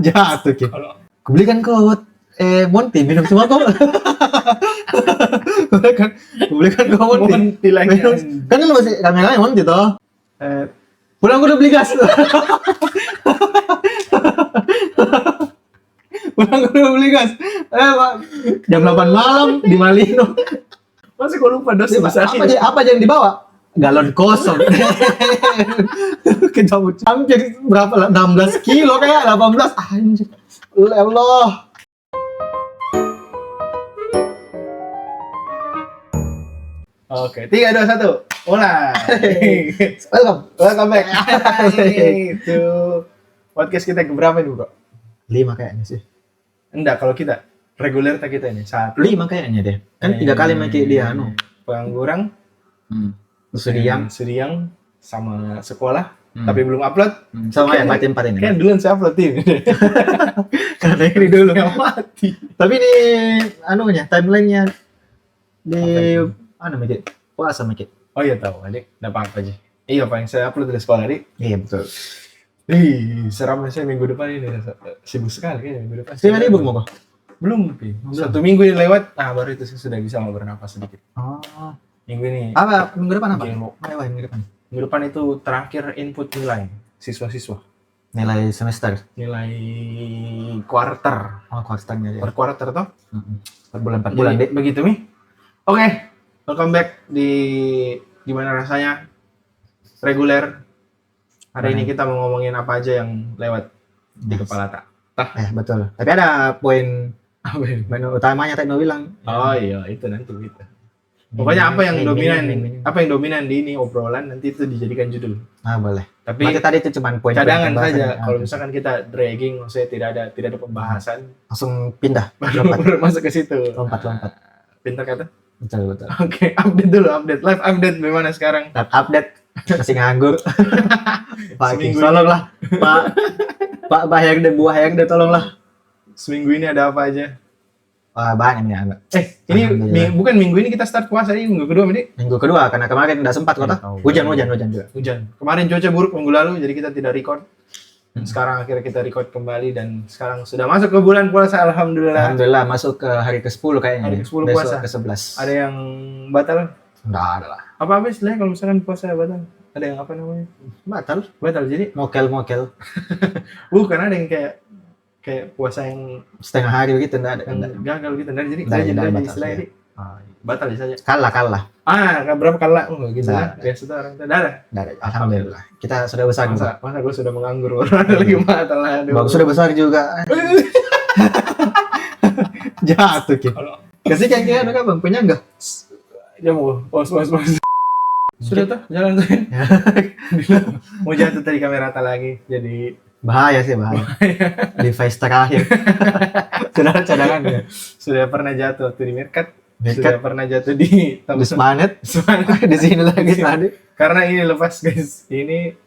Jatuh Ki. Kalau Kubelikan kau Monty minum semua kau. Kubelikan kau Monty. Monty lagi. Minum. Kan lu masih kamera Monty toh. Pulang gua udah beli gas. Pulang gua udah beli gas. Pak, jam 8 malam di Malino. Masih kok lupa dos besar. Apa yang dibawa? Galon kosong. Kejauh hampir berapa lah? 16 kilo kayak 18. Anjir. Ya Allah. Oke, 3, 2, 1. Mulai. Welcome back. Itu podcast kita keberapa ini, Bro? 5 kayaknya sih. Enggak, kalau kita reguler kita ini 1. 5 kayaknya deh. Kan 3 kali make dia Pengangguran, Sudiang sama sekolah, tapi belum upload. sama yang mati 4 ini. Kan duluan saya upload ini. Karena ini dulu. Yang mati. Tapi ini anunya timeline-nya di make puasa make. Oh iya tahu, adik. Enggak apa-apa aja. Iya, Pak, yang saya upload dari sekolah, Dik. Iya betul. Seramnya saya minggu depan ini sibuk sekali kayaknya minggu depan. Saya libur mau kok? Belum, Pi. 1 minggu ini lewat, baru itu saya sudah bisa mau bernapas sedikit. Oh. Minggu ini. Apa minggu depan apa? Minggu depan itu terakhir input nilai siswa-siswa. Nilai semester. Nilai quarter. Oh, kuartalnya Per quarter toh? Per bulan 4 bulan, Dek. Begitu, Mi. Oke. Welcome back di gimana rasanya reguler. Hari ini kita mau ngomongin apa aja yang lewat di kepala tak. Betul. Tapi ada poin menu utamanya tadi bilang. Oh iya, itu nanti gitu. Pokoknya apa yang dominan di ini obrolan nanti itu dijadikan judul. Boleh. Tapi berarti tadi itu cuma poin cadangan saja. Kalau misalkan kita dragging, maksudnya tidak ada pembahasan, langsung pindah. baru masuk ke situ. Lompat. Pintar kata. Betul. Oke, live update gimana sekarang? Update masih nganggur. Pak, Seminggu tolonglah. Pak Bayang deh, buah yang deh, tolonglah. Seminggu ini ada apa aja? Banyak nih anak. Ini bukan minggu ini kita start puasa, ini minggu kedua, Midi. Minggu kedua karena kemarin udah sempat kota. Hujan juga. Hujan. Kemarin cuaca buruk minggu lalu, jadi kita tidak record. Sekarang akhirnya kita record kembali dan sekarang sudah masuk ke bulan puasa, alhamdulillah. Alhamdulillah masuk ke hari ke-10 kayaknya. Hari ke-10 besok puasa. ke-11. Ada yang batal? Enggak ada lah. Apa istilahnya kalau misalkan puasa batal? Ada yang apa namanya? Batal. Jadi mokel. bukan, ada yang kayak puasa yang setengah hari begitu enggak ada. Gagal gitu. Jadi batal, istilahnya ya. Batal saja. Kalah. Berapa kalah? Gitu lah. Biasa tuh orang ada. Alhamdulillah. Kita sudah besar juga. Masa gue sudah menganggur, ada lagi batal lah. Bagus sudah besar juga. Jatuh Ki. Kasih kayak ada Bang, punya enggak? Ya mau, pos. Sudah tuh, jalan tuh. Mau jatuh tadi kamera lagi, jadi bahaya. Device terakhir. Sudah cadangan ya. Sudah pernah jatuh waktu di Merkat. Sudah pernah jatuh di Semangat. Di sini lagi tadi. Karena ini lepas guys. Ini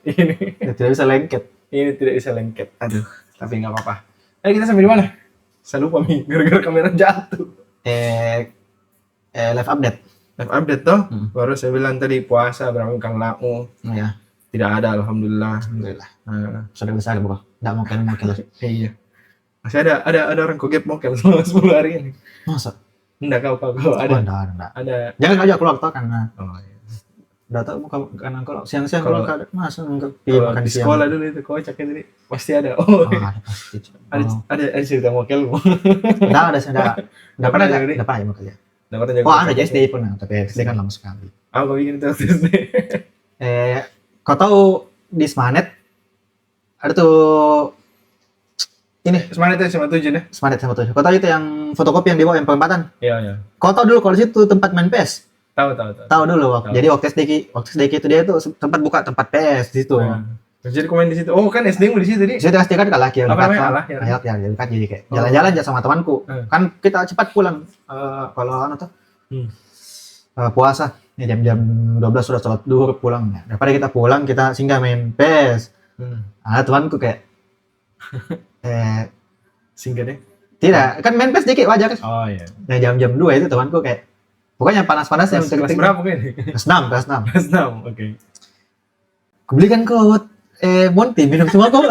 tidak bisa lengket. Ini tidak bisa lengket. Aduh, tapi nggak apa-apa. Kita sampai di mana? Saya lupa nih, gara-gara kamera jatuh. Live update toh. Baru saya bilang tadi puasa berapa kali laku. Ya. Tidak ada, alhamdulillah. Sudah besar bro. Enggak mokel. Iya. Masih ada orang kogep mokel selama 10 hari ini. Masa? Enggak, kau ada. Enggak. Ada. Jangan aja keluar toh karena. Oh iya. Udah tahu karena kalau siang-siang kalau ada masa kalau makan di siang. sekolah dulu itu kocak tadi pasti ada. Pasti. Ada cerita mokel. Enggak pernah aja mokel ya. Ada SD pernah, tapi SD kan lama sekali. Aku bikin itu SD. Kau tahu di Smanet ada tuh ini Smanet itu sama 7 deh. Smanet sama 7. Kau tahu itu yang fotokopi yang di bawah yang perempatan? Iya. Kau tahu dulu kalau situ tempat main PS? Tahu Dulu. Jadi waktu SD itu dia tuh sempat buka tempat PS di situ. Jadi komen di situ. Oh kan SD mu di situ tadi. Situ SD kan kalau akhir apa namanya? Akhir dekat jadi kayak jalan-jalan aja sama temanku. Kan kita cepat pulang kalau puasa. Ini jam 12 sudah sholat duhur pulang. Daripada kita pulang kita singgah main PS. Temanku kayak singgah deh. Tidak, kan main PS dikit wajar. Oh iya. Nah jam 2 itu temanku kayak pokoknya panas-panas yang kelas berapa kan? Kelas 6. Kelas 6, oke. Kubelikan kau Monty minum semua kau.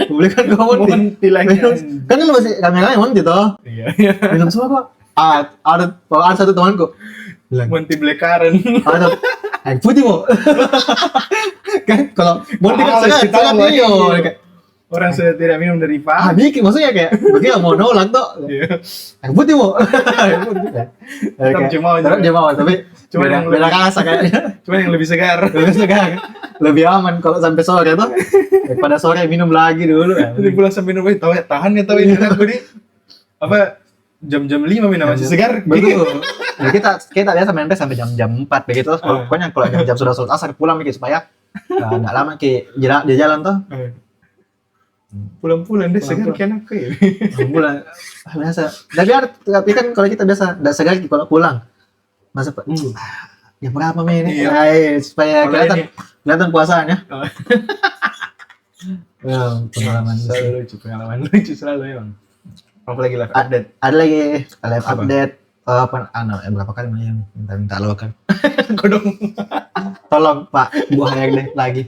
Belikan kau Monty. Monty lagi. Kan lu masih kameranya Monty toh. Iya. Minum semua kok. Ada satu temanku bilang, Monty Blackcurrant. ada air putih mau. Kan kalau Monty kan Males kita sangat mau. iyo. Orang sudah tidak minum dari pagi. Bikin maksudnya kayak begitu mau nolak tuh. Iya. Air putih mau. Air putih. Tetap Jemawa juga. Tetap Jemawa tapi Cuma yang beda lebih- rasa kayaknya. Cuma yang lebih segar. Lebih segar. Lebih aman kalau sampai sore tuh. Daripada sore minum lagi dulu ya. Jadi pulang sampai minum tahan ya tahu ini aku nih. Apa jam-jam 5 minum masih segar. Betul. Nah, kita biasa main PES sampai jam 4 begitu. Pokoknya kalau jam sudah sholat asar pulang mikir supaya enggak lama di jalan tuh. Pulang-pulang deh segar Pulang-pulang. kan aku ya. Pulang biasa. Tapi kan kalau kita biasa enggak segar kalau pulang. Masa jam berapa men ini? Iya. Supaya Kalau kelihatan puasanya. Oh. Ya, pengalaman Selalu lucu, pengalaman lucu selalu emang. Apalagi live update. ada lagi live Apa? update berapa kali yang minta lo kan. Kodong Tolong Pak, buah air deh lagi.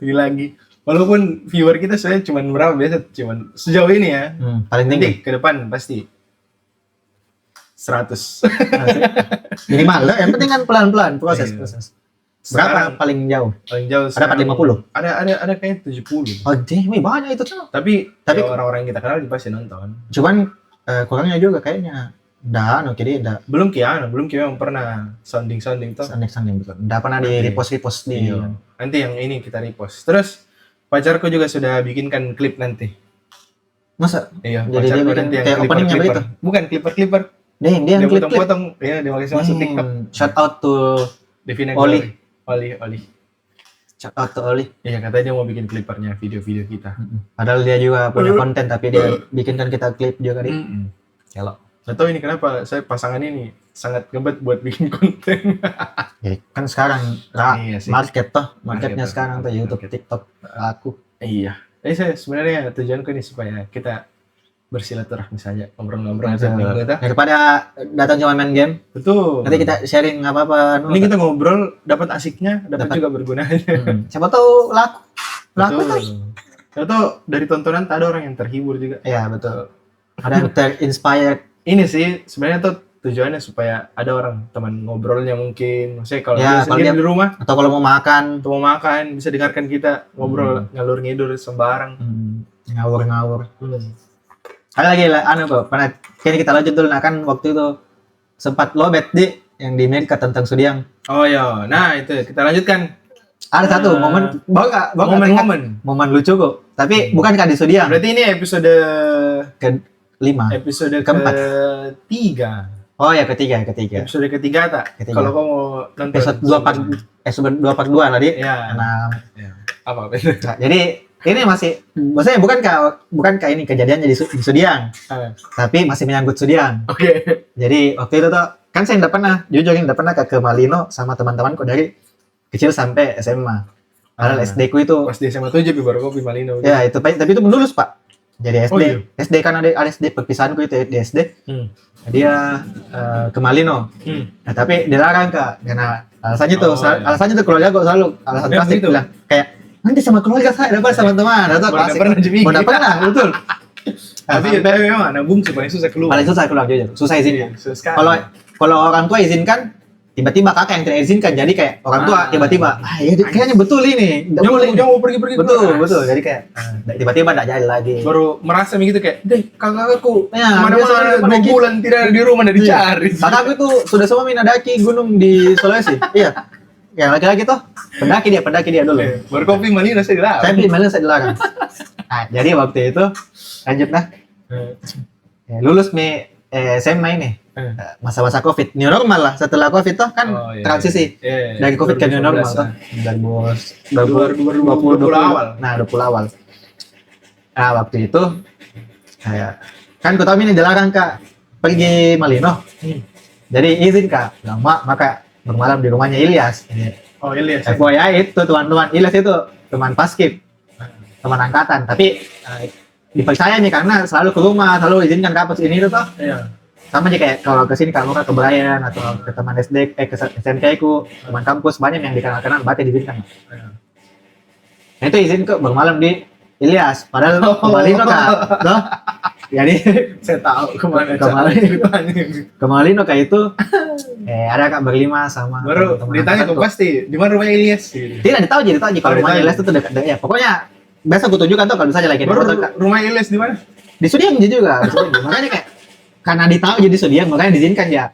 lagi. Walaupun viewer kita sebenarnya cuma berapa biasa, cuman sejauh ini ya. Paling tinggi. Nanti ke depan pasti 100. Minimal lah, yang penting kan pelan-pelan proses. Iya. Berapa Sekarang paling jauh? paling jauh Ada 450? Ada kayak 70. Oh, deh, banyak itu tuh. Tapi Tapi- ya orang-orang yang kita kenal pasti nonton. Cuman kurangnya juga kayaknya. Jadi Belum memang pernah sounding tuh. sanding betul. Nggak pernah di Oke. repost di. Iya. Nanti yang ini kita repost. Terus pacarku juga sudah bikinkan klip nanti. Masa? Iya, Jadi dia pacarku bikin nanti yang kayak openingnya clipper. begitu? Bukan clipper. Dia yang Dia klip. potong-potong, ya dia masuk TikTok. Shout out to Devina Oli. Oli. shout out to Oli. Iya, katanya dia mau bikin clippernya video-video kita. Padahal dia juga punya konten tapi dia bikinkan kita klip juga di. Kalau Nggak tahu ini kenapa saya pasangan ini sangat ngebet buat bikin konten. ya, kan sekarang Iya sih. market marketnya Market, sekarang tuh YouTube, market. TikTok aku. Iya. Jadi saya sebenarnya tujuanku ini supaya kita bersilaturahmi saja, ngobrol-ngobrol aja dengan kita. Daripada datang cuma main game, Betul. nanti kita sharing apa-apa. Ini kita ngobrol, dapat asiknya, dapat Dapat. juga bergunanya. Siapa tahu laku tuh. Atau dari tontonan tak ada orang yang terhibur juga. Iya betul. Ada yang terinspired. Ini sih sebenarnya tuh tujuannya supaya ada orang teman ngobrolnya mungkin. Maksudnya kalau Ya, dia kalau sendiri dia- di rumah Atau kalau mau makan, atau mau makan bisa dengarkan kita ngobrol ngalur ngidur sembarang. ngawur-ngawur. Ada lagi lah, kok. Pernah kayaknya kita lanjut dulu. Nah kan waktu itu sempat lobet di yang di Amerika tentang Sudiang. Oh iya, nah itu kita lanjutkan Ada satu momen, momen lucu kok. Tapi bukan kan di Sudiang. Berarti ini episode Ke-5. keempat. Oh ya ketiga. Episode ketiga tak? Ketiga. Kalau kau mau nonton Episode 2 part 2 tadi. Ya. Nah, Apa? nah, jadi ini maksudnya bukan kayak ini kejadiannya di Sudiang, tapi masih menyangkut Sudiang. Oke. Jadi waktu itu tuh kan saya nggak pernah, jujur nggak pernah ke Malino sama teman-temanku dari kecil sampai SMA. Padahal SD ku itu, Pas di SMA 7 baru kopi Malino. ya itu tapi itu lulus pak. Jadi SD, Oh, iya. SD kan ada SD perpisahanku itu di SD, dia ke Malino. Nah, tapi dilarang kak, karena alasannya tuh, Oh, iya. alasannya tuh keluarga kok selalu alasan Ya, klasik begitu. bilang kayak nanti sama keluarga saya dapat sama teman, atau Baru klasik. pernah jadi. Udah pernah, betul. Tapi memang anak bungsu paling susah keluar. Paling susah keluar jujur, susah izinnya. Susah sekali. Kalau orang tua izinkan, tiba-tiba kakak yang tidak izinkan, jadi kayak orang tua tiba-tiba, ya kayaknya betul ini, nggak boleh. jangan mau pergi-pergi. Betul, jadi kayak tiba-tiba nggak jadi lagi. Baru merasa begitu kayak, deh kakakku Ya, kemana-mana biasa 2 gitu. bulan tidak ada di rumah, tidak dicari. Kakakku itu sudah semua minadaki gunung di Sulawesi. Iya. Yang laki-laki tuh pendaki dia dulu. Baru kopi Malino saya dilarang. Saya beli Malino saya dilarang. Nah, jadi waktu itu lanjut nah. Ya, lulus SMA ini. Masa-masa Covid, new normal lah. Setelah Covid tuh kan Oh, iya, transisi iya. dari Covid ke new normal 2019 tuh. 2020 awal. Nah, 20 awal. Nah, waktu itu kayak kan kau tahu ini dilarang Kak pergi Malino. Jadi izin Kak, lama maka bermalam di rumahnya Ilyas. Oh iya. FYI itu teman-teman Ilyas itu teman paskib, teman angkatan. Tapi dipercaya nih karena selalu ke rumah, selalu izinkan kampus ini itu tuh. Iya. Sama aja kayak kalau kesini kalau ke Brian atau ke teman SD, ke SMK ku, teman kampus banyak yang dikenal-kenal, berarti diizinkan. Nah, itu izin ke bermalam di Ilyas. Padahal ke Malino Kak. Tuh. Jadi Saya tahu kemana Kemana? ceritanya. ke Malino Kak itu ada Kak berlima sama Baru teman-teman ditanya kok angkatanku. pasti di mana rumah Ilyas gitu. Tidak ditahu jadi tahu kalau Oh, rumahnya ditahu. Ilyas itu dekat ya. Pokoknya biasa aku tunjukkan tuh kalau misalnya lagi Baru foto Kak. rumah Ilyas di mana? Di Sudiang juga, di Sudiang. Makanya kayak karena ditahu jadi Sudiang makanya diizinkan ya.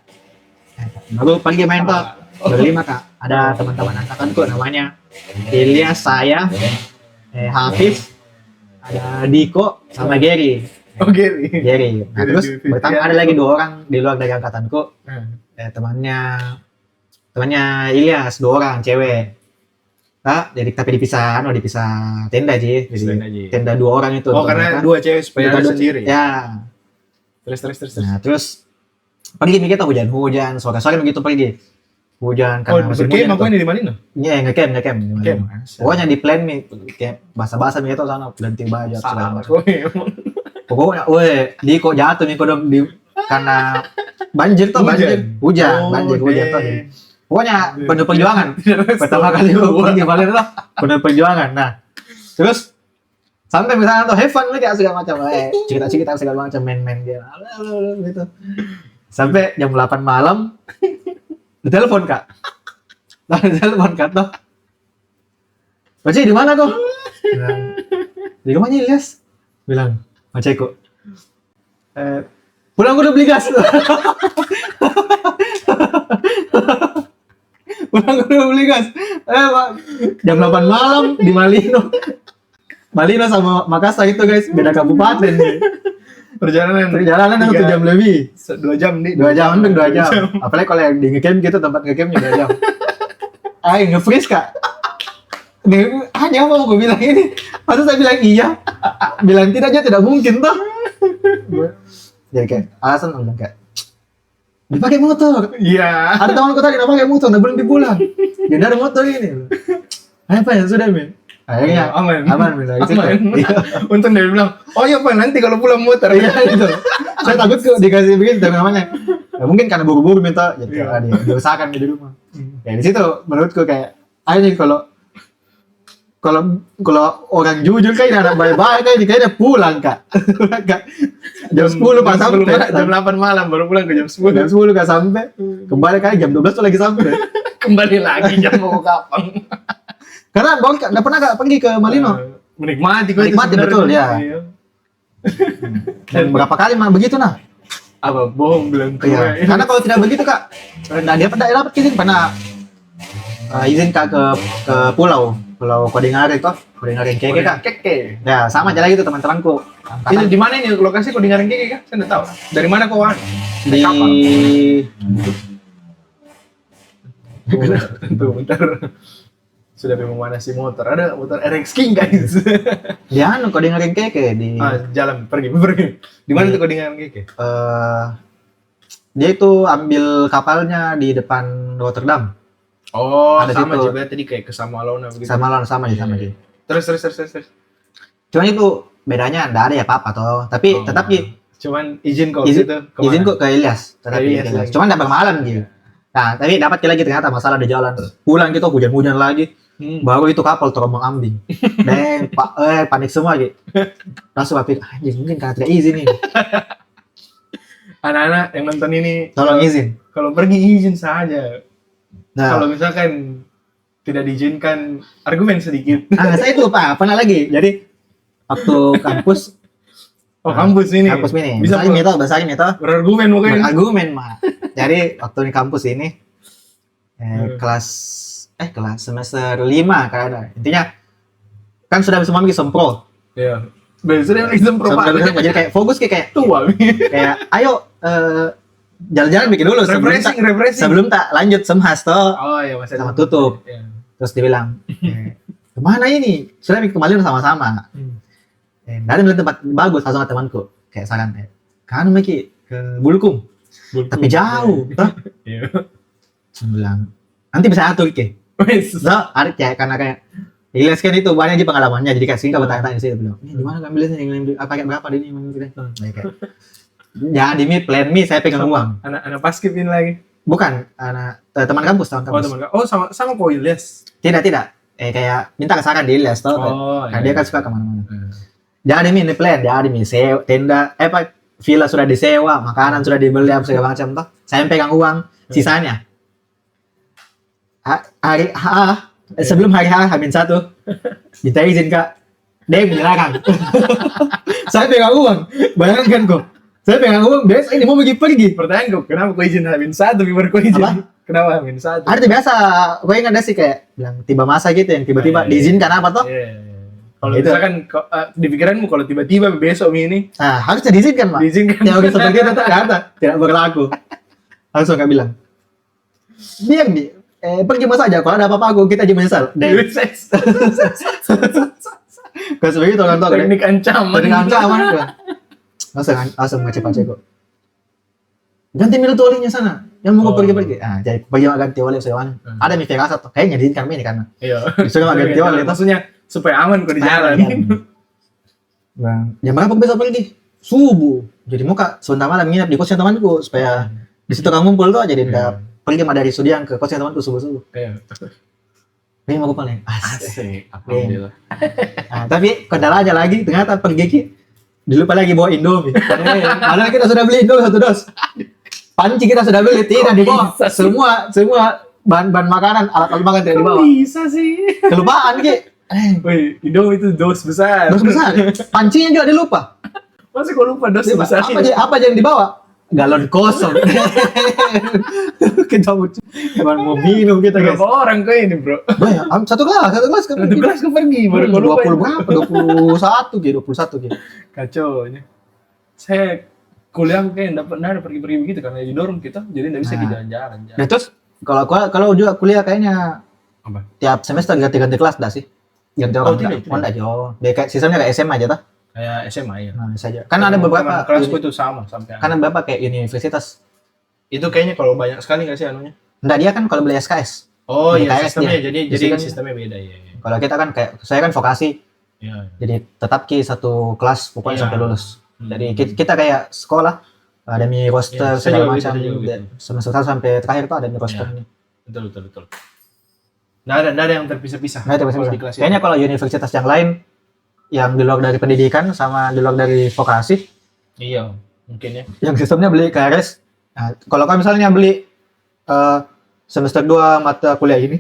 Baru pergi main tuh berlima Kak. Ada teman-teman angkatanku namanya Ilyas, saya, Hafiz, ada Diko sama Gary. Oke. Gary. Nah, terus pertama ada lagi 2 orang di luar dari angkatanku. Hmm. Temannya Ilyas, 2 orang cewek. Nah, jadi tapi dipisah tenda sih. Jadi Tenda aja. tenda 2 orang itu. Oh, karena Mereka- 2 cewek supaya mereka ada dua- sendiri. Ya. Terus. Nah, terus pergi kita hujan-hujan, sore-sore begitu pergi. Hujan Oh, karena musim berkem hujan aku tuh. ini di mana? Iya, ngecamp. Camp. Pokoknya di plan nih kayak basah-basah gitu sana ganti baju segala Salah. macam. Oh, emang. Pokoknya, Diko jatuh nih kodok di karena banjir tuh, hujan, Oh, banjir hujan tuh. deh. Pokoknya penuh perjuangan. Pertama kali gue pergi Bali tuh penuh perjuangan. Nah, terus sampai misalnya tuh have fun lagi segala macam, cerita-cerita segala macam, main-main gitu. Sampai jam 8 malam ditelepon Kak. Ditelepon Kak tuh. Baci di mana kok? Bilang, di rumahnya Ilyas. Bilang, Macai kok. Pulang gue udah beli gas. Pulang gue udah beli gas. Pak, jam 8 malam di Malino. Malino sama Makassar itu guys, beda kabupaten. Perjalanan Perjalanan 1 jam lebih. 2 jam nih. 2 jam, hampir 2 jam. Apalagi kalau yang di ngecamp gitu, tempat ngecampnya 2 jam. Nge-freeze Kak. Hanya apa gue bilang ini? Masa saya bilang iya? Bilang tidak aja tidak mungkin toh. Jadi kayak alasan bilang kayak dipakai motor. Iya. Ada temanku tadi pakai motor, nggak boleh dipulang. Jadi ada motor ini. Apa ya sudah men? Akhirnya aman bilang gitu. Aman. Iya. Untung dia bilang, oh iya Pak, nanti kalau pulang muter. Iya gitu. Saya takut kok dikasih begitu dari namanya. Ya, mungkin karena buru-buru minta, jadi Iya. dia diusahakan di rumah. Ya di situ menurutku kayak, ayo nih kalau orang jujur kayak anak baik-baik kayak kayaknya pulang Kak. Kak. Jam 10 pas sampai. Jam 8 malam baru pulang ke jam 10. Jam 10 Kak sampai. Kembali kali jam 12 tuh lagi sampai. Kembali lagi jam mau kapan. Karena Bang nggak pernah Kak pergi ke Malino. Menikmati kok itu Menikmati, sebenarnya. betul, ya. Iya. Dan berapa kali mah begitu nah. Apa bohong bilang ke Iya. Karena kalau tidak begitu Kak, dia dapat izin pernah izin Kak ke Pulau Kodingare itu, Kodingare Keke Kak. Keke. Ya sama aja gitu teman-temanku. Itu di mana ini lokasi kok di Ngareng Keke kan? Saya enggak tahu. Dari mana kok Wan? Di Bentar. Sudah memanasi motor. Ada motor RX King guys. di anu Kodingare Keke di Jalan pergi. Di mana tuh kok di Ngareng Keke? dia itu ambil kapalnya di depan Rotterdam. Oh, Ada sama situ. juga tadi kayak ke Samalona begitu. Sama Iya, sih. iya. Terus. Cuma itu bedanya enggak ada ya apa-apa toh. Tapi Oh. tetap gitu. Cuman izin kok Izin- gitu. Izin kok ke Ilyas, tetap Ke Ilyas Ilyas. lagi. Cuma enggak bermalam gitu. Nah, tapi dapat lagi ternyata masalah di jalan. Pulang gitu hujan-hujan lagi. Baru itu kapal terombang ambing. Dan panik semua gitu. Langsung pikir anjing mungkin karena tidak izin nih. Anak-anak yang nonton ini Tolong izin. kalau pergi izin saja. Nah, Kalau misalkan tidak diizinkan, argumen sedikit. saya itu Pak, pernah lagi. Jadi waktu kampus Oh, kampus ini. kampus ini. Bisa Bahasa ini toh. berargumen mungkin. Berargumen mah. Jadi waktu di kampus ini kelas semester 5 kayaknya. Intinya kan sudah bisa mami sempro. Iya. Biasanya lagi sempro Sempro Pak. jadi kayak fokus kayak Tua. ayo jalan-jalan bikin dulu Refreshing. sebelum tak lanjut semhas toh. Oh iya, masa Sama tutup. Iya. Terus dibilang kemana ini? Sudah kembali sama-sama. Dari bilang tempat bagus langsung sama temanku kayak saran kan Miki ke Bulkum tapi jauh toh. Iya. Saya bilang nanti bisa atur Ki. Wes. So, Arik ya karena kayak Ilyas kan itu banyak aja pengalamannya jadi kayak sering bertanya-tanya sih bilang di mana ngambilnya pakai berapa ini gitu. Kayak ya di plan me saya pegang uang. Anak paskib ini lagi. Bukan anak teman kampus Oh, teman. Oh, sama kok Ilyas. Tidak. kayak minta kesaran di Ilyas tau kan. Oh, Karena iya. dia kan suka kemana-mana. Jadi ini plan, jadi sewa tenda, villa sudah disewa, makanan sudah dibeli apa segala macam toh. Saya yang pegang uang, sisanya sebelum hari H H-1 minta izin Kak, dia menyerahkan. Saya pegang uang, bayangkan kok. Saya pegang uang, besok ini mau pergi. Pertanyaan gue, kenapa kau izin H-1 baru kau izin? Apa? Kenapa H-1? Ada biasa, gue ingat ada sih kayak bilang tiba masa gitu yang tiba-tiba diizinkan apa toh? Iya. Kalau Gitu. misalkan di pikiranmu kalau tiba-tiba besok ini Nah, harusnya diizinkan, Pak. diizinkan. Teori seperti itu tuh nggak ada, tidak berlaku. Langsung Kak bilang, biar pergi mas aja, kalau ada apa-apa aku kita aja menyesal. Dan kalau seperti itu orang tua kan, Teknik ancaman. dari ancaman kan. Langsung ngecek kok. Ganti milu tualinya sana, yang mau pergi-pergi. Ah, jadi pergi ganti wali sewan. Ada nih firasat tuh, kayaknya diizinkan ini karena Iya. disuruh ganti wali itu. Maksudnya supaya aman kau di jalan. Bang, jam berapa besok pergi? Subuh. Jadi mau Kak sebentar malam nginap di kosnya temanku supaya di situ kamu ngumpul tuh, jadi nggak pergi mah dari Sudiang ke kosnya temanku subuh-subuh. Iya. Ini mau paling asik. Asik. Alhamdulillah. Nah, tapi kendala aja lagi ternyata pergi ki dilupa lagi bawa Indomie. Padahal kita sudah beli Indomie 1 dos. Panci kita sudah beli, tidak dibawa. Bisa sih? Semua bahan makanan, alat makan tidak dibawa. Bisa sih. Kelupaan ki. Wih, Indomie itu dos besar. Dos besar. Pancinya juga dilupa. Masa kau lupa dos besar? Apa aja yang dibawa? Galon kosong. Kita mau minum kita guys. Berapa orang kau ini bro? Banyak, satu kelas kan. Satu kelas kau pergi, baru kau lupa. 20 berapa? 21 gitu. Kacau ini. Saya kuliah aku kayak nggak pernah pergi-pergi begitu karena di dorm kita, jadi nggak bisa Nah. jalan-jalan. Ya terus kalau juga kuliah kayaknya Apa? tiap semester ganti kelas dah sih. Ganti orang. tidak. Oh, enggak jauh. Dia kayak sistemnya kayak SMA aja tah. Kayak SMA ya. Nah, saja. Kan ada beberapa kelasku itu sama sampai. kan ada beberapa kayak universitas. Itu kayaknya kalau banyak sekali nggak sih anunya? Enggak, dia kan kalau beli SKS. Oh Di iya KS sistemnya dia. jadi Sistemnya- sistemnya beda ya. Kalau kita kan kayak saya kan vokasi, Iya. jadi tetap ki satu kelas pokoknya Iya. sampai lulus. Hmm. Jadi kita kayak sekolah ada mi roster Iya, saya segala juga gitu, macam. saya juga gitu. Semester 1 sampai terakhir tuh ada mi roster Iya. ini. Betul. Nggak ada yang terpisah-pisah. Nah, itu kalau bisa. di kelas itu. Kayaknya kalau universitas yang lain yang di luar dari pendidikan sama di luar dari vokasi, Iya, mungkin ya. yang sistemnya beli KRS. Nah, kalau kamu misalnya beli semester 2 mata kuliah ini,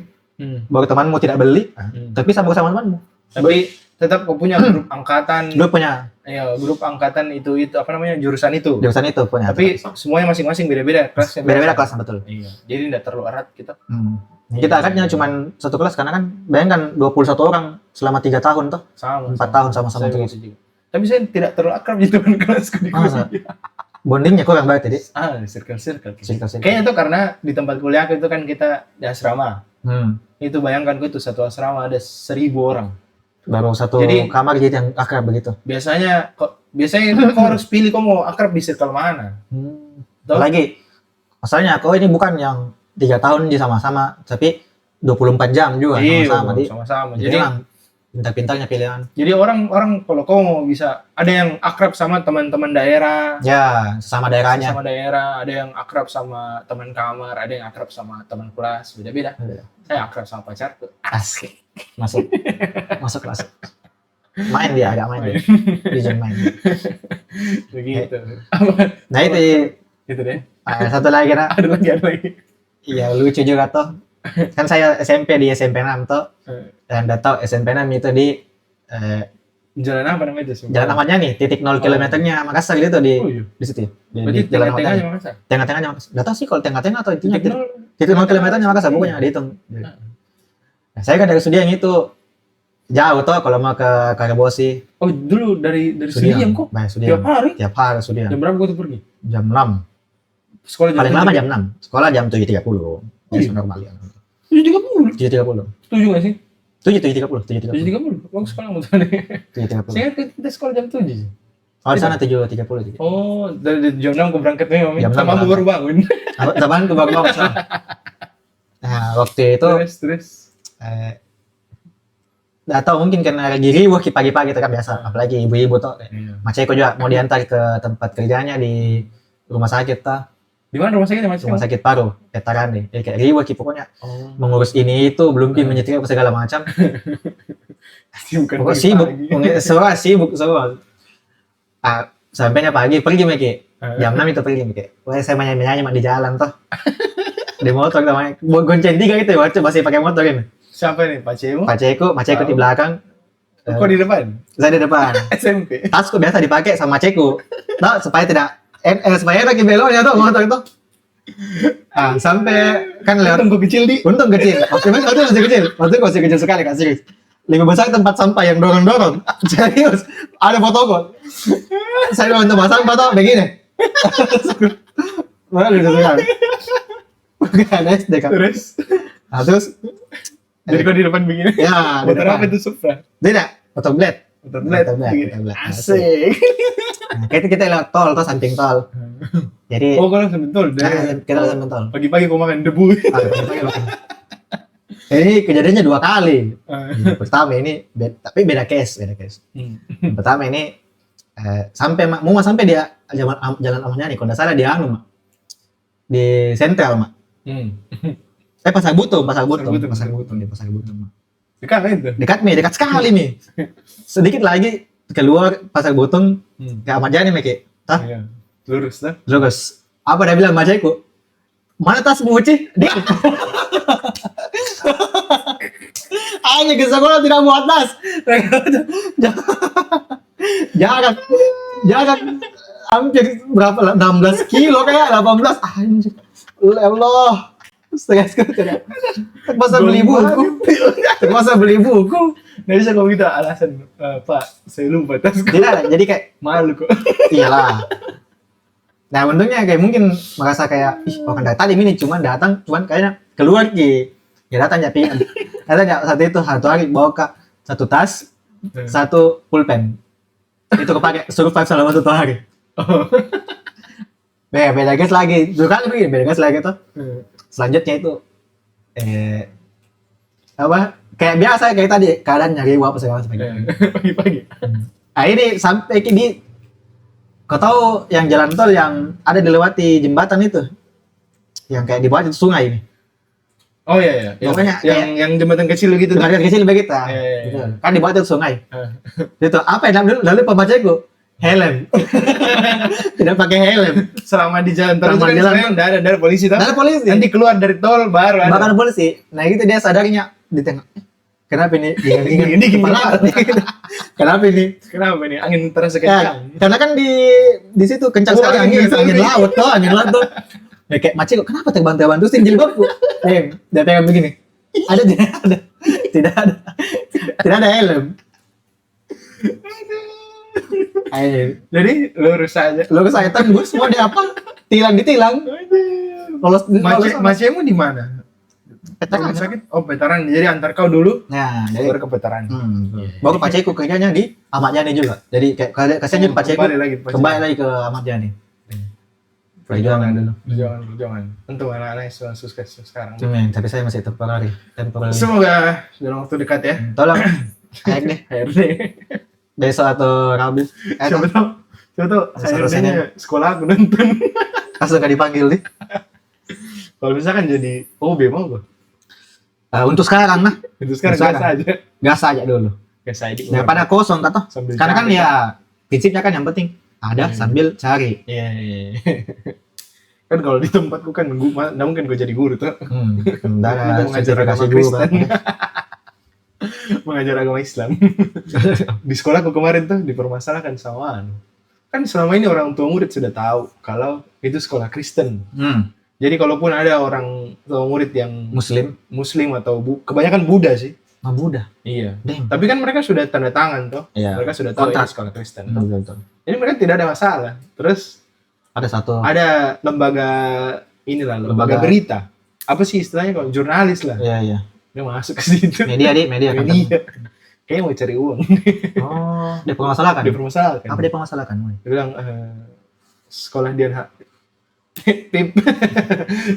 baru temanmu tidak beli, tapi sama temanmu. Tapi tetap kau punya grup angkatan. Lu punya Iya, grup angkatan itu apa namanya jurusan itu. jurusan itu punya. Tapi semuanya masing-masing beda-beda kelasnya. beda-beda kelas betul. Iya. Jadi tidak terlalu erat kita. Kita akadnya cuma satu kelas karena kan bayangkan 21 orang selama 3 tahun tuh. Sama. 4 tahun sama-sama Saya terus. begitu juga. Tapi saya tidak terlalu akrab di teman kelasku di Masa? kuliah. Bondingnya kurang banget tadi. Circle. Circle. Kayaknya tuh karena di tempat kuliah itu kan kita di asrama. Itu bayangkan gue tuh satu asrama ada 1.000 orang. Baru satu Jadi- kamar gitu yang akrab begitu. Biasanya kau harus pilih kau mau akrab di circle mana. Tuh. Lagi masalahnya kau ini bukan yang 3 tahun di sama-sama, tapi 24 jam juga Iya, sama-sama. sama-sama. Jadi emang pintar-pintarnya pilihan. Jadi orang kalau kau mau bisa ada yang akrab sama teman-teman daerah, Ya, sama daerahnya. sama daerah, ada yang akrab sama teman kamar, ada yang akrab sama teman kelas, beda-beda. Beda. Saya akrab sama pacarku. Asik. Masuk. Masuk kelas. Main dia, agak main dia. Dia main. Begitu. Nah itu Gitu deh. satu lagi nah. Ada lagi. Iya lucu juga tuh. Kan saya SMP di SMP 6 tuh. Dan udah tahu SMP 6 itu di Jalan apa namanya itu? Jalan Ahmad Yani, titik 0 kilometernya Makassar gitu Oh iya. di situ. Di Berarti Jalan Ahmad tengah-tengahnya Yani. Makassar. Tengah-tengahnya Makassar. Enggak tahu sih kalau tengah-tengah atau intinya Titik titik 0 kilometernya Makassar pokoknya dihitung. Nah, saya kan dari Sudiang itu jauh tuh kalau mau ke Karabosi. Oh dulu dari Sudiang kok. Banyak Tiap Sudiang. hari. Tiap hari Sudiang. Jam berapa kau tuh pergi? Jam 6. Sekolah Paling lama 7. jam 6. Sekolah jam 7.30. iya? Ya, normal ya. 7.30. 7.30. Setuju nggak sih? 7.30. 7.30. Bagus sekolah mau tanya. 7.30. Saya ingat kita sekolah jam 7 sih. Oh, di sana 7.30. Oh, dari jam 6 aku berangkat nih, Mami. Jam 6 Sama aku baru bangun. Teman ke Bang Nah, waktu itu Terus. nggak tahu mungkin karena lagi riuh pagi-pagi itu kan biasa, apalagi ibu-ibu tuh. Iya. Maceko juga mau diantar ke tempat kerjanya di rumah sakit tuh. Di mana rumah sakitnya Mas? rumah sakit paru veteran nih. Kayak riwah Ki, pokoknya Oh. mengurus ini itu belum Ki menyetir apa segala macam. Bukan Pokoknya pagi-pagi. sibuk semua. Sampainya pagi pergi Meki. Jam 6 itu pergi Meki. Wah, saya menyanyi di jalan toh. Di motor namanya. Gonceng 3 gitu ya, masih pakai motor ini. Siapa nih? Pak Cemo? Pak Ceko di belakang. Kok di depan? Saya di depan. SMP. Tasku biasa dipakai sama Ceko. Nah, supaya tidak supaya lagi beloknya tuh motor itu. Sampai kan lewat Tunggu kecil di. untung kecil. Waktu itu masih kecil sekali Kak, serius. Lebih besar tempat sampah yang dorong-dorong. Serius. Ada foto. Saya mau pasang foto begini. Mana lucu sekali. Bukan SD kan. Terus Nah, terus jadi kok di depan begini? ya di Motor depan. apa itu Supra? Tidak, motor blade. Motor blade. Motor blade, Begini. motor blade. Asik. Nah, kita lewat tol tuh, samping tol. Jadi Oh, kalau langsung betul. kita lewat samping tol. Pagi-pagi kau makan debu. Pagi-pagi makan. Ini kejadiannya 2 kali. Yang pertama ini tapi beda case. Yang pertama ini sampai mau sampai dia jalan Ahmad Yani, kalau nggak salah dia anu Mak. Di Sentral Mak. Pasar Butung di Pasar Butung Mak. Dekat kan itu? Dekat sekali nih. Sedikit lagi keluar Pasar Butung ke Ahmad Yani Meki. Iya. Lurus lah. Terus apa dia bilang sama cewekku? Mana tasmu Uci? Dia hanya ke sekolah tidak buat tas. Jarak hampir berapa? 16 kilo kayak 18. Anjir. Ya Allah. Setengah sekali tidak. Terpaksa beli buku. Nggak bisa kau minta alasan, Pak, saya lupa tasku. Tidak, jadi kayak Malu kok. iyalah. Nah, untungnya kayak mungkin merasa kayak, orang dari tadi ini datang, kayaknya keluar ya datang ya pingin. Katanya satu hari bawa satu tas, satu pulpen. Itu kepake survive selama 1 hari. Beda gas lagi, 2 kali begini, beda gas lagi tuh. Selanjutnya itu, kayak biasa kayak tadi, keadaan nyari uap segala macam. Pagi-pagi. Nah ini sampai kau tahu yang jalan tol yang ada dilewati jembatan itu, yang kayak di bawah itu sungai ini. Oh iya. Pokoknya yang jembatan kecil gitu. Jembatan kecil begitu. Iya. Gitu. Kan di bawah itu sungai. Ah. Itu apa yang lalu pembacaku? Helm. Tidak pakai helm. Selama di jalan tol Selama kan di jalan sebenarnya udah ada polisi tuh. Ada polisi. Nanti keluar dari tol baru ada. Bahkan polisi. Nah itu dia sadarnya di tengah. Kenapa ini? Ini Kepala. Kenapa ini? Kenapa ini? Angin terasa Ya, kencang. karena kan di situ kencang sekali angin laut tuh. Ya, kayak macet kok kenapa terbang-terbang terus jilbabku. Dia pegang begini. Tidak ada helm. Ayo, Jadi lurus aja. lo ke saya tembus mau di apa? Ditilang. Lolos. Macemu di mana? Veteran. Rumah sakit? Oh, veteran. Jadi antar kau dulu Nah, baru jadi ke veteran. baru Pak Ceko kerjanya di Ahmad Yani juga. Jadi kayak kasihan juga Pak Ceko kembali lagi ke Ahmad Yani. Perjuangan dulu. Perjuangan. Untuk anak-anak yang sukses sekarang. Tapi saya masih temporary. Semoga dalam waktu dekat ya. Tolong, kayak deh. HRD. Besok atau Rabu. Siapa tahu Satu HRD-nya sekolah aku nonton. Langsung gak dipanggil nih. Kalau misalkan jadi OB mau gua. Untuk sekarang nah. Itu sekarang Sekarang. gas aja. Gas aja dulu. Gas aja di Daripada kosong kata. Sambil Karena kan cari. ya prinsipnya kan yang penting ada sambil cari. Iya. Kan kalau di tempatku kan gua nggak mungkin gua jadi guru tuh. Ada Kita mengajar agama sertifikasi guru. Kristen. Mengajar agama Islam. Di sekolahku kemarin tuh dipermasalahkan sama kan selama ini orang tua murid sudah tahu kalau itu sekolah Kristen. Jadi kalaupun ada orang tua murid yang Muslim atau kebanyakan Buddha sih. Buddha. Iya. Damn. Tapi kan mereka sudah tanda tangan toh. Iya. Mereka sudah tahu Kontrak. ini sekolah Kristen. toh. Betul. Jadi mereka tidak ada masalah. Terus Ada satu. ada lembaga lembaga berita. Apa sih istilahnya kalau jurnalis lah. Iya. Dia masuk ke situ. Media kan. Media. Kayaknya mau cari uang. Oh, dia permasalahkan. Dipermasalahkan. Apa dia permasalahkan? Dia bilang sekolah tip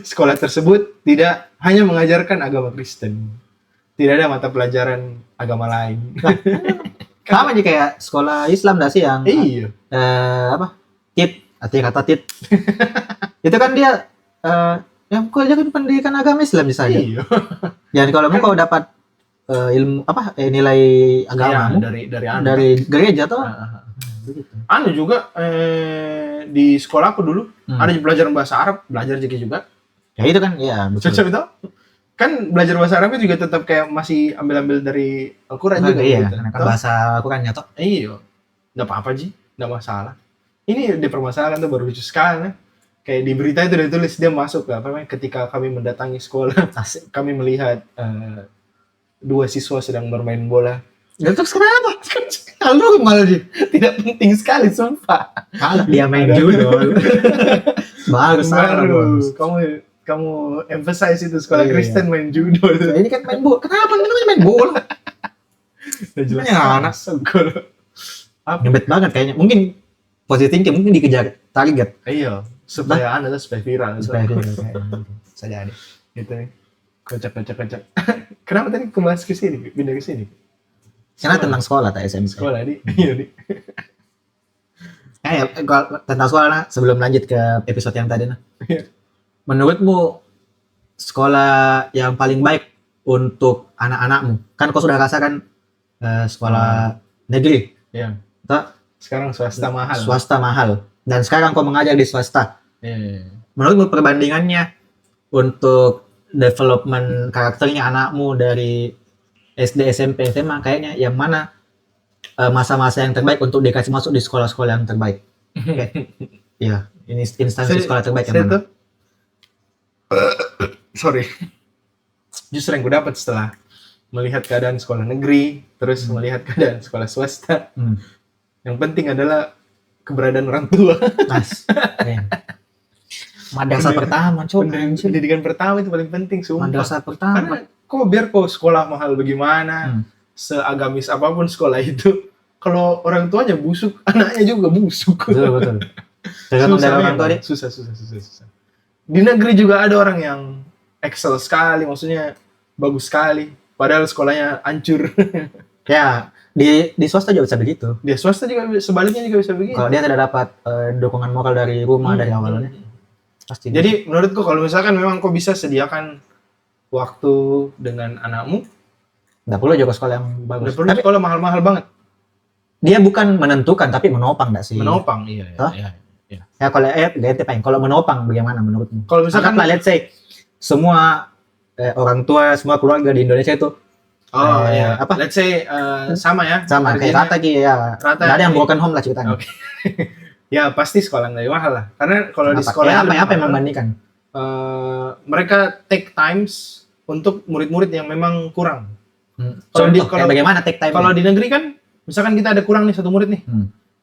sekolah tersebut tidak hanya mengajarkan agama Kristen, tidak ada mata pelajaran agama lain. Sama aja kayak sekolah Islam dah sih yang Iya. tit, artinya kata tit. Itu kan dia yang kuliah kan pendidikan agama Islam saja. Iya. Jadi kalau mau kau dapat ilmu nilai agama dari anu. dari gereja tuh. Begitu. Anu juga di sekolahku dulu ada pelajaran bahasa Arab, belajar juga. Ya itu kan ya betul. Cocok itu. Kan belajar bahasa Arabnya juga tetap kayak masih ambil-ambil dari Al-Qur'an juga iya, gitu. kan bahasa Al-Qur'annya toh. Iya. Enggak apa-apa, Ji. Enggak masalah. Ini dipermasalahkan tuh baru lucu sekali. Kayak di berita itu udah tulis dia masuk ketika kami mendatangi sekolah, kami melihat 2 siswa sedang bermain bola. Ya terus kenapa? Kalau malah dia Tidak penting sekali, sumpah. kalau dia main judo. Bagus. Kamu emphasize itu sekolah Iya. Kristen main judo itu. Ini kan main bola. Kenapa namanya main bola? Udah jelas Ya, anak. segol. Apa? Ngebet banget kayaknya. Mungkin positif thinking, mungkin dikejar target. Iya, supaya supaya viral. Supaya dia kayak bisa jadi. Gitu nih. Kocak. Kenapa tadi kembali ke sini? Pindah ke sini? Karena tentang sekolah tak SMP. Sekolah di. Iya, di. Kalau tentang sekolah nah, sebelum lanjut ke episode yang tadi nah. Iya. Menurutmu sekolah yang paling baik untuk anak-anakmu? Kan kau sudah rasakan sekolah negeri, Iya. atau Sekarang swasta mahal. swasta mahal. Dan sekarang kau mengajar di swasta. Iya. Menurutmu perbandingannya untuk development karakternya anakmu dari SD, SMP, SMA kayaknya yang mana masa-masa yang terbaik untuk dikasih masuk di sekolah-sekolah yang terbaik? Iya, ini instansi sekolah terbaik yang mana? Sorry. Justru yang gue dapat setelah melihat keadaan sekolah negeri, terus melihat keadaan sekolah swasta. Yang penting adalah keberadaan orang tua. Mas, madrasah pertama, coba. Pendidikan pertama itu paling penting, sumpah. Madrasah pertama. Karena biar sekolah mahal bagaimana, seagamis apapun sekolah itu, kalau orang tuanya busuk, anaknya juga busuk. Betul. Tergantung dari orang tua dia. Susah. Di negeri juga ada orang yang excel sekali, maksudnya bagus sekali, padahal sekolahnya hancur. Ya, di swasta juga bisa begitu. Di swasta juga sebaliknya juga bisa begitu. Kalau dia tidak dapat dukungan moral dari rumah dari awalnya, pasti. Jadi menurutku kalau misalkan memang kau bisa sediakan waktu dengan anakmu, nggak perlu juga sekolah yang bagus. nggak perlu Tapi sekolah mahal-mahal banget. dia bukan menentukan, tapi menopang nggak sih? Menopang, iya. Ya kalau kalau menopang bagaimana menurutmu? Kalau misalkan Anggaplah, let's say semua orang tua, semua keluarga di Indonesia itu let's say sama ya. sama kayak rata gitu ya. Rata. Nggak ada yang broken home lah ceritanya. Oke. Ya pasti sekolah lebih mahal lah. Karena kalau di sekolah apa yang membandingkan? Mereka take times untuk murid-murid yang memang kurang. Contoh, bagaimana take time? Kalau di negeri kan, misalkan kita ada kurang nih satu murid nih,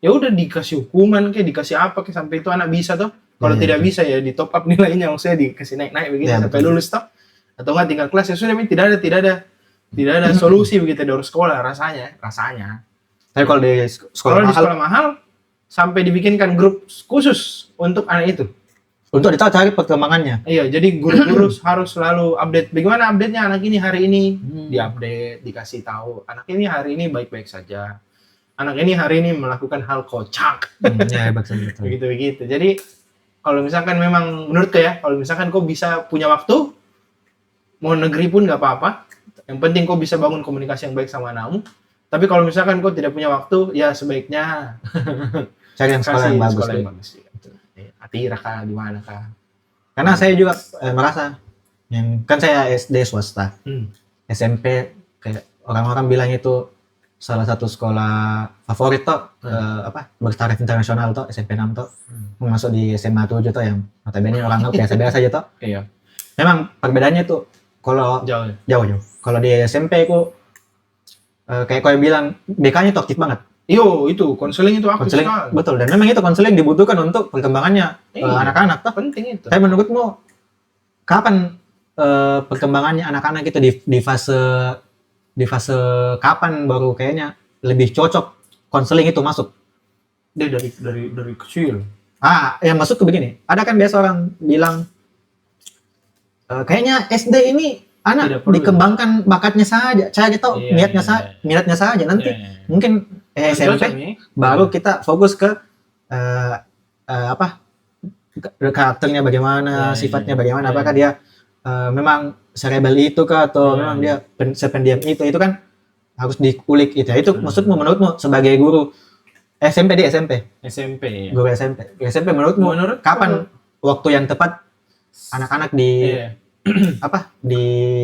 ya udah dikasih hukuman kayak dikasih apa kayak sampai itu anak bisa toh. Kalau tidak bisa ya di top up nilainya, maksudnya dikasih naik begini sampai lulus toh. Atau enggak tinggal kelas ya sudah, tidak ada solusi begitu dari sekolah rasanya. Tapi kalau di sekolah mahal sampai dibikinkan grup khusus untuk anak itu. Untuk dicari perkembangannya. Iya, jadi guru-guru harus selalu update. Bagaimana update-nya anak ini hari ini? Diupdate, dikasih tahu. Anak ini hari ini baik-baik saja. Anak ini hari ini melakukan hal kocak. Ya, betul. Begitu. Jadi, kalau misalkan memang menurut kalau misalkan kau bisa punya waktu, mau negeri pun nggak apa-apa. Yang penting kau bisa bangun komunikasi yang baik sama anakmu. Tapi kalau misalkan kau tidak punya waktu, ya sebaiknya cari yang sekolah yang bagus. Atira kah, di mana kah? Karena saya juga merasa, kan saya SD swasta, SMP kayak orang-orang bilang itu salah satu sekolah favorit toh, bertaraf internasional toh, SMP 6 toh, masuk di SMA 7 toh yang notabene orang biasa-biasa aja toh. Iya. Memang perbedaannya tuh kalau jauh. Kalau di SMP aku kayak kau yang bilang BK-nya tuh aktif banget. Itu konseling itu aktif sekali. Betul, dan memang itu konseling dibutuhkan untuk perkembangannya anak-anak toh. Penting itu. Tapi menurutmu kapan perkembangannya anak-anak itu di fase kapan baru kayaknya lebih cocok konseling itu masuk? Dia dari kecil. Yang masuk tuh begini. Ada kan biasa orang bilang kayaknya SD ini anak dikembangkan bakatnya saja, cari tahu minatnya saja nanti mungkin SMP baru kita fokus ke karakternya bagaimana, Ya, sifatnya ya, bagaimana, ya. apakah dia memang serebel itu kah atau Ya. memang dia sependiam itu kan harus dikulik itu. Itu maksudmu, Hmm. menurutmu sebagai guru SMP, di SMP, SMP ya. guru SMP menurutmu Menurut kapan waktu yang tepat anak-anak di Iya, apa di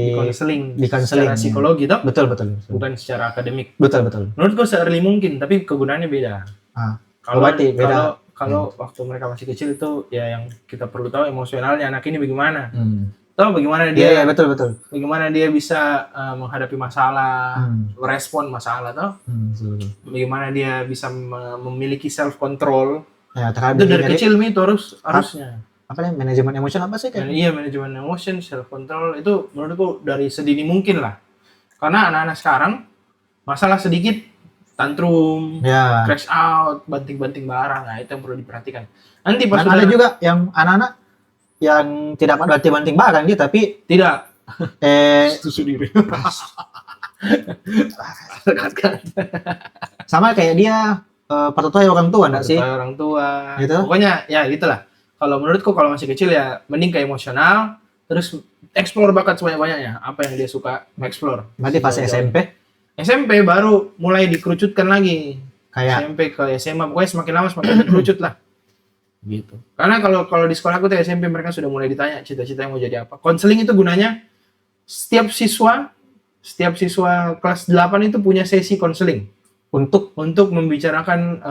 di konseling konseling, secara psikologi toh, betul bukan secara akademik. betul. Menurutku se-early mungkin, tapi kegunaannya beda. Ah, Kalau berarti beda. kalau waktu mereka masih kecil itu ya yang kita perlu tahu emosionalnya anak ini bagaimana. Hmm. Tahu bagaimana Iya, dia betul. bagaimana dia bisa menghadapi masalah, merespon masalah toh. Betul. Bagaimana dia bisa memiliki self control. Ya, terhadap Itu dari diri- kecil itu harusnya. apa nih, manajemen emosional apa sih kayak? Iya, manajemen emotion, self control itu menurutku dari sedini mungkin lah. Karena anak-anak sekarang masalah sedikit tantrum, Ya. crash out, banting-banting barang, nah itu yang perlu diperhatikan. Nanti pas Dan ada juga yang anak-anak yang tidak banting-banting barang dia, tapi tidak susu diri. sama kayak dia pertutuai orang tua enggak sih? Orang tua. Gitu? Pokoknya ya gitulah. Kalau menurutku kalau masih kecil ya mending ke emosional, terus explore bakat sebanyak-banyaknya. Apa yang dia suka, explore. Berarti pas SMP SMP baru mulai dikerucutkan lagi. kayak SMP ke SMA, pokoknya semakin lama semakin dikerucut lah. Gitu. Karena kalau di sekolah aku tuh SMP mereka sudah mulai ditanya cita-cita yang mau jadi apa. Konseling itu gunanya setiap siswa kelas 8 itu punya sesi konseling untuk membicarakan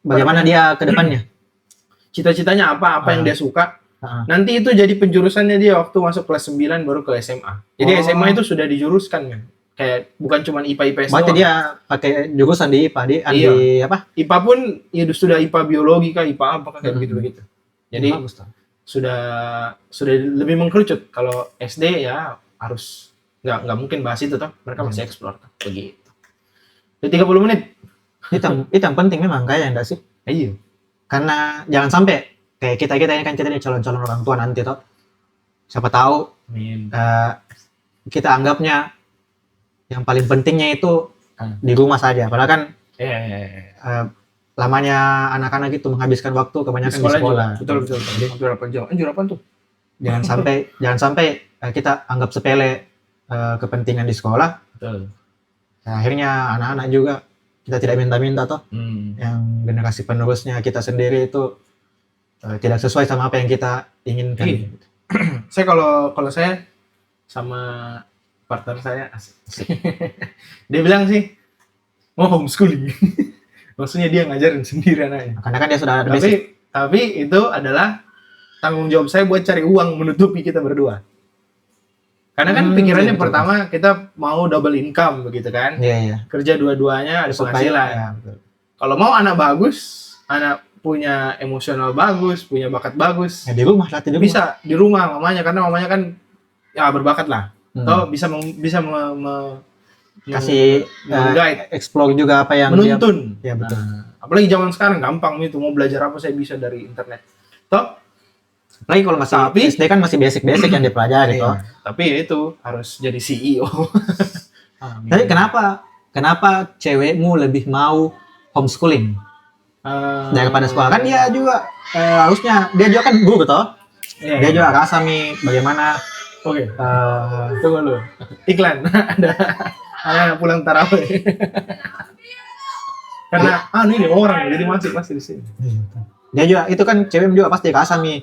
bagaimana dia ke depannya. cita-citanya apa yang dia suka. Nanti itu jadi penjurusannya dia waktu masuk kelas 9 baru ke SMA. Jadi SMA itu sudah dijuruskan kan. Kayak bukan cuma IPA IPS Berarti doang. dia pakai jurusan di IPA di apa? IPA pun ya sudah IPA biologi kah, IPA apa kah, kayak begitu. Jadi Bagus, tuh. sudah lebih mengkerucut. Kalau SD ya harus nggak mungkin bahas itu toh. Mereka masih explore toh. Begitu. Udah 30 menit. Itu yang penting memang kayak enggak sih? Iya. Karena jangan sampai kayak kita ini kan kita ini calon-calon orang tua nanti toh. Siapa tahu kita anggapnya yang paling pentingnya itu di rumah saja. Padahal kan lamanya anak-anak itu menghabiskan waktu kebanyakan di sekolah. Betul. Hampir 8 jam. Anjir, apaan tuh? Jangan sampai kita anggap sepele kepentingan di sekolah. Betul. Nah, akhirnya anak-anak juga kita tidak minta-minta toh. Yang generasi penerusnya kita sendiri itu tidak sesuai sama apa yang kita inginkan. Iya. Saya kalau saya sama partner saya dia bilang sih mau homeschooling. Maksudnya dia ngajarin sendiri anaknya. Karena kan dia sudah ada basic. Tapi itu adalah tanggung jawab saya buat cari uang menutupi kita berdua. Karena kan pikirannya betul. pertama kita mau double income begitu kan. Iya. Kerja dua-duanya ada penghasilan. Ya, kalau mau anak bagus, anak punya emosional bagus, punya bakat bagus. Ya, di rumah latih di rumah. Bisa di rumah mamanya, karena mamanya kan ya berbakat lah. Atau bisa kasih guide, explore juga apa yang menuntun. Ya betul. Apalagi zaman sekarang gampang itu mau belajar apa saya bisa dari internet. Toh, lagi kalau masih SD kan masih basic yang dipelajari toh. Tapi ya itu harus jadi CEO. Tapi kenapa cewekmu lebih mau homeschooling daripada sekolah? Kan dia juga harusnya dia juga kan guru toh. Dia juga rasa nih bagaimana. Oke. Tunggu dulu. Iklan. ada pulang tarawih. Karena ini orang jadi masuk pasti di sini. Dia juga itu kan cewek juga pasti rasa nih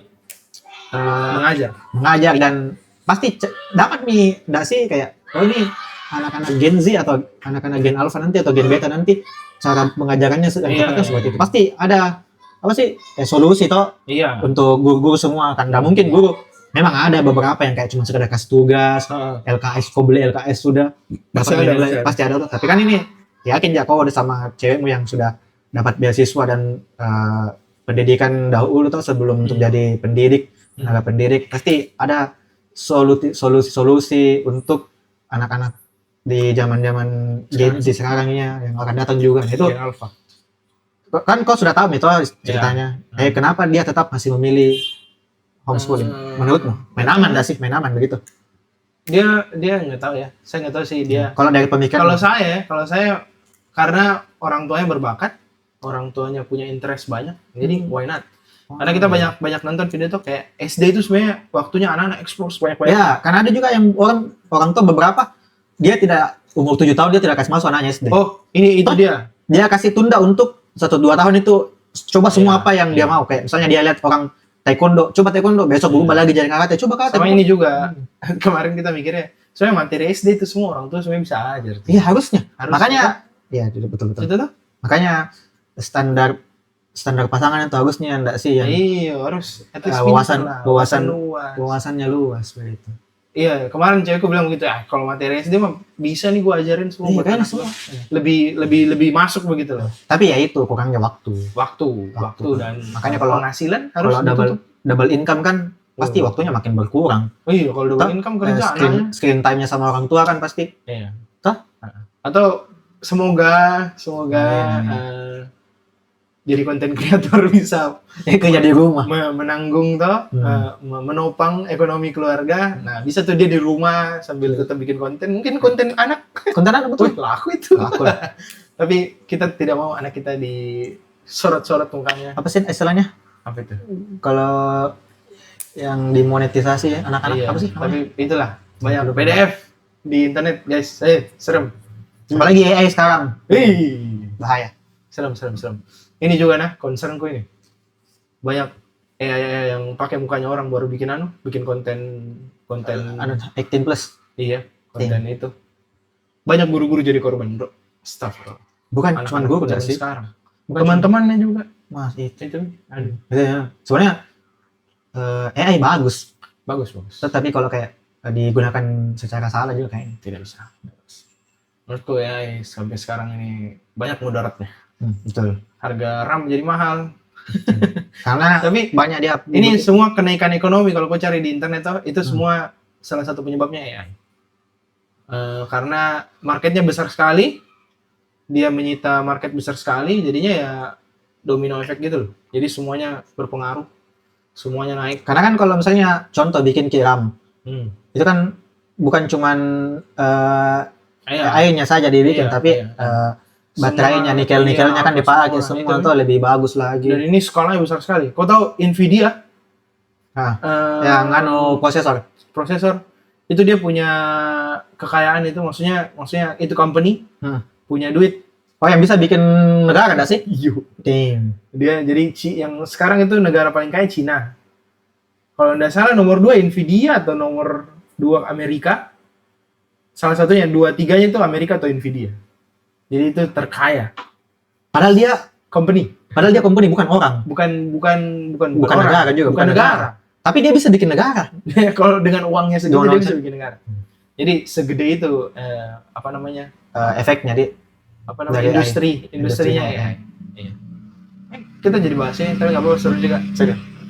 mengajar dan pasti dapat nih enggak sih kayak ini anak-anak Gen Z atau anak-anak Gen Alpha nanti atau Gen Beta nanti cara mengajarannya seperti itu. Pasti ada apa sih solusi toh untuk guru-guru semua kan. Nggak mungkin guru. Memang ada beberapa yang kayak cuma sekedar kasih tugas, LKS, kau beli LKS sudah, pasti ada. Tapi kan ini yakin ya kau udah sama cewekmu yang sudah dapat beasiswa dan pendidikan dahulu tuh sebelum untuk jadi pendidik, tenaga pendidik, pasti ada solusi untuk anak-anak di zaman-zaman Gen Z sekarang yang akan datang juga. Itu kan kau sudah tahu itu ceritanya. Kenapa dia tetap masih memilih homeschooling? Menurutmu main aman dah sih, main aman begitu? Dia nggak tahu ya, saya nggak tahu sih dia. Kalau dari pemikiran, kalau saya karena orang tuanya berbakat, orang tuanya punya interest banyak, jadi why not? Karena kita banyak nonton video tuh kayak SD itu sebenarnya waktunya anak-anak explore banyak-banyak. Ya, karena ada juga yang orang tua beberapa dia tidak umur 7 tahun dia tidak kasih masuk anaknya SD. Oh, ini itu dia. Dia kasih tunda untuk 1-2 tahun itu coba semua Iya, apa yang dia mau. Kayak misalnya dia lihat orang taekwondo, coba taekwondo, besok berubah lagi jadi karate, coba karate. Sama ini juga. Kemarin kita mikirnya, soalnya materi SD itu semua orang tua sebenarnya bisa ajar. Iya, harusnya. Harusnya. Makanya ya betul. Itu tuh. Makanya standar pasangan itu harusnya enggak sih yang Iya, harus at least wawasannya luas begitu. Iya, kemarin cewekku bilang begitu, kalau materi SD mah bisa nih gua ajarin semua buat kan anak semua. gua. Lebih masuk begitu loh. Tapi ya itu kurangnya waktu. Waktu dan Makanya kalau penghasilan harus kalau double income kan pasti waktunya makin berkurang. Oh iya, kalau double income kerja anaknya. Screen time-nya sama orang tua kan pasti. Iya. Toh? Atau semoga jadi konten kreator bisa kerja di rumah. menanggung menopang ekonomi keluarga. Nah, bisa tuh dia di rumah sambil tetap bikin konten. Mungkin konten anak. Konten anak betul. Laku itu. Laku. Tapi kita tidak mau anak kita disorot-sorot mukanya. Apa sih istilahnya? Apa itu? Kalau yang dimonetisasi ya, anak-anak Iya, apa sih? tapi itulah banyak PDF di internet, guys. Serem. Apalagi AI sekarang. Bahaya. Serem. Ini juga concernku ini. Banyak AI yang pakai mukanya orang baru bikin konten 18+. Iya, konten itu. Banyak guru-guru jadi korban, bro. Astagfirullah. Bukan cuma guru sih. Sekarang. Teman-temannya juga. Mas itu. Aduh. Ya. Sebenarnya AI bagus. Bagus. Tetapi kalau kayak digunakan secara salah juga kayaknya Tidak bisa. Menurutku AI sampai sekarang ini banyak mudaratnya. Betul. Harga RAM jadi mahal. Karena tapi banyak dia. Ini semua kenaikan ekonomi kalau kau cari di internet itu semua salah satu penyebabnya AI. Karena marketnya besar sekali, dia menyita market besar sekali, jadinya ya domino efek gitu loh. Jadi semuanya berpengaruh, semuanya naik. Karena kan kalau misalnya contoh bikin RAM, itu kan bukan cuman airnya saja dibikin, tapi baterainya, nikelnya kan dipakai semua tuh lebih bagus lagi. Dan ini skalanya besar sekali. Kau tahu Nvidia? Yang prosesor itu dia punya kekayaan itu, maksudnya itu company punya duit. Oh, yang bisa bikin negara ada sih? Iya. Dia jadi yang sekarang itu negara paling kaya Cina. Kalau nggak salah nomor 2 Nvidia atau nomor 2 Amerika. Salah satunya 2-3-nya itu Amerika atau Nvidia. Jadi itu terkaya. Padahal dia company bukan orang. Bukan orang. Negara juga. Bukan negara. Tapi dia bisa bikin negara. Kalau dengan uangnya segitu dia bisa bikin negara. Jadi segede itu efeknya industrinya ya. Iya. Kita jadi bahas ini, tapi nggak apa-apa, seru juga.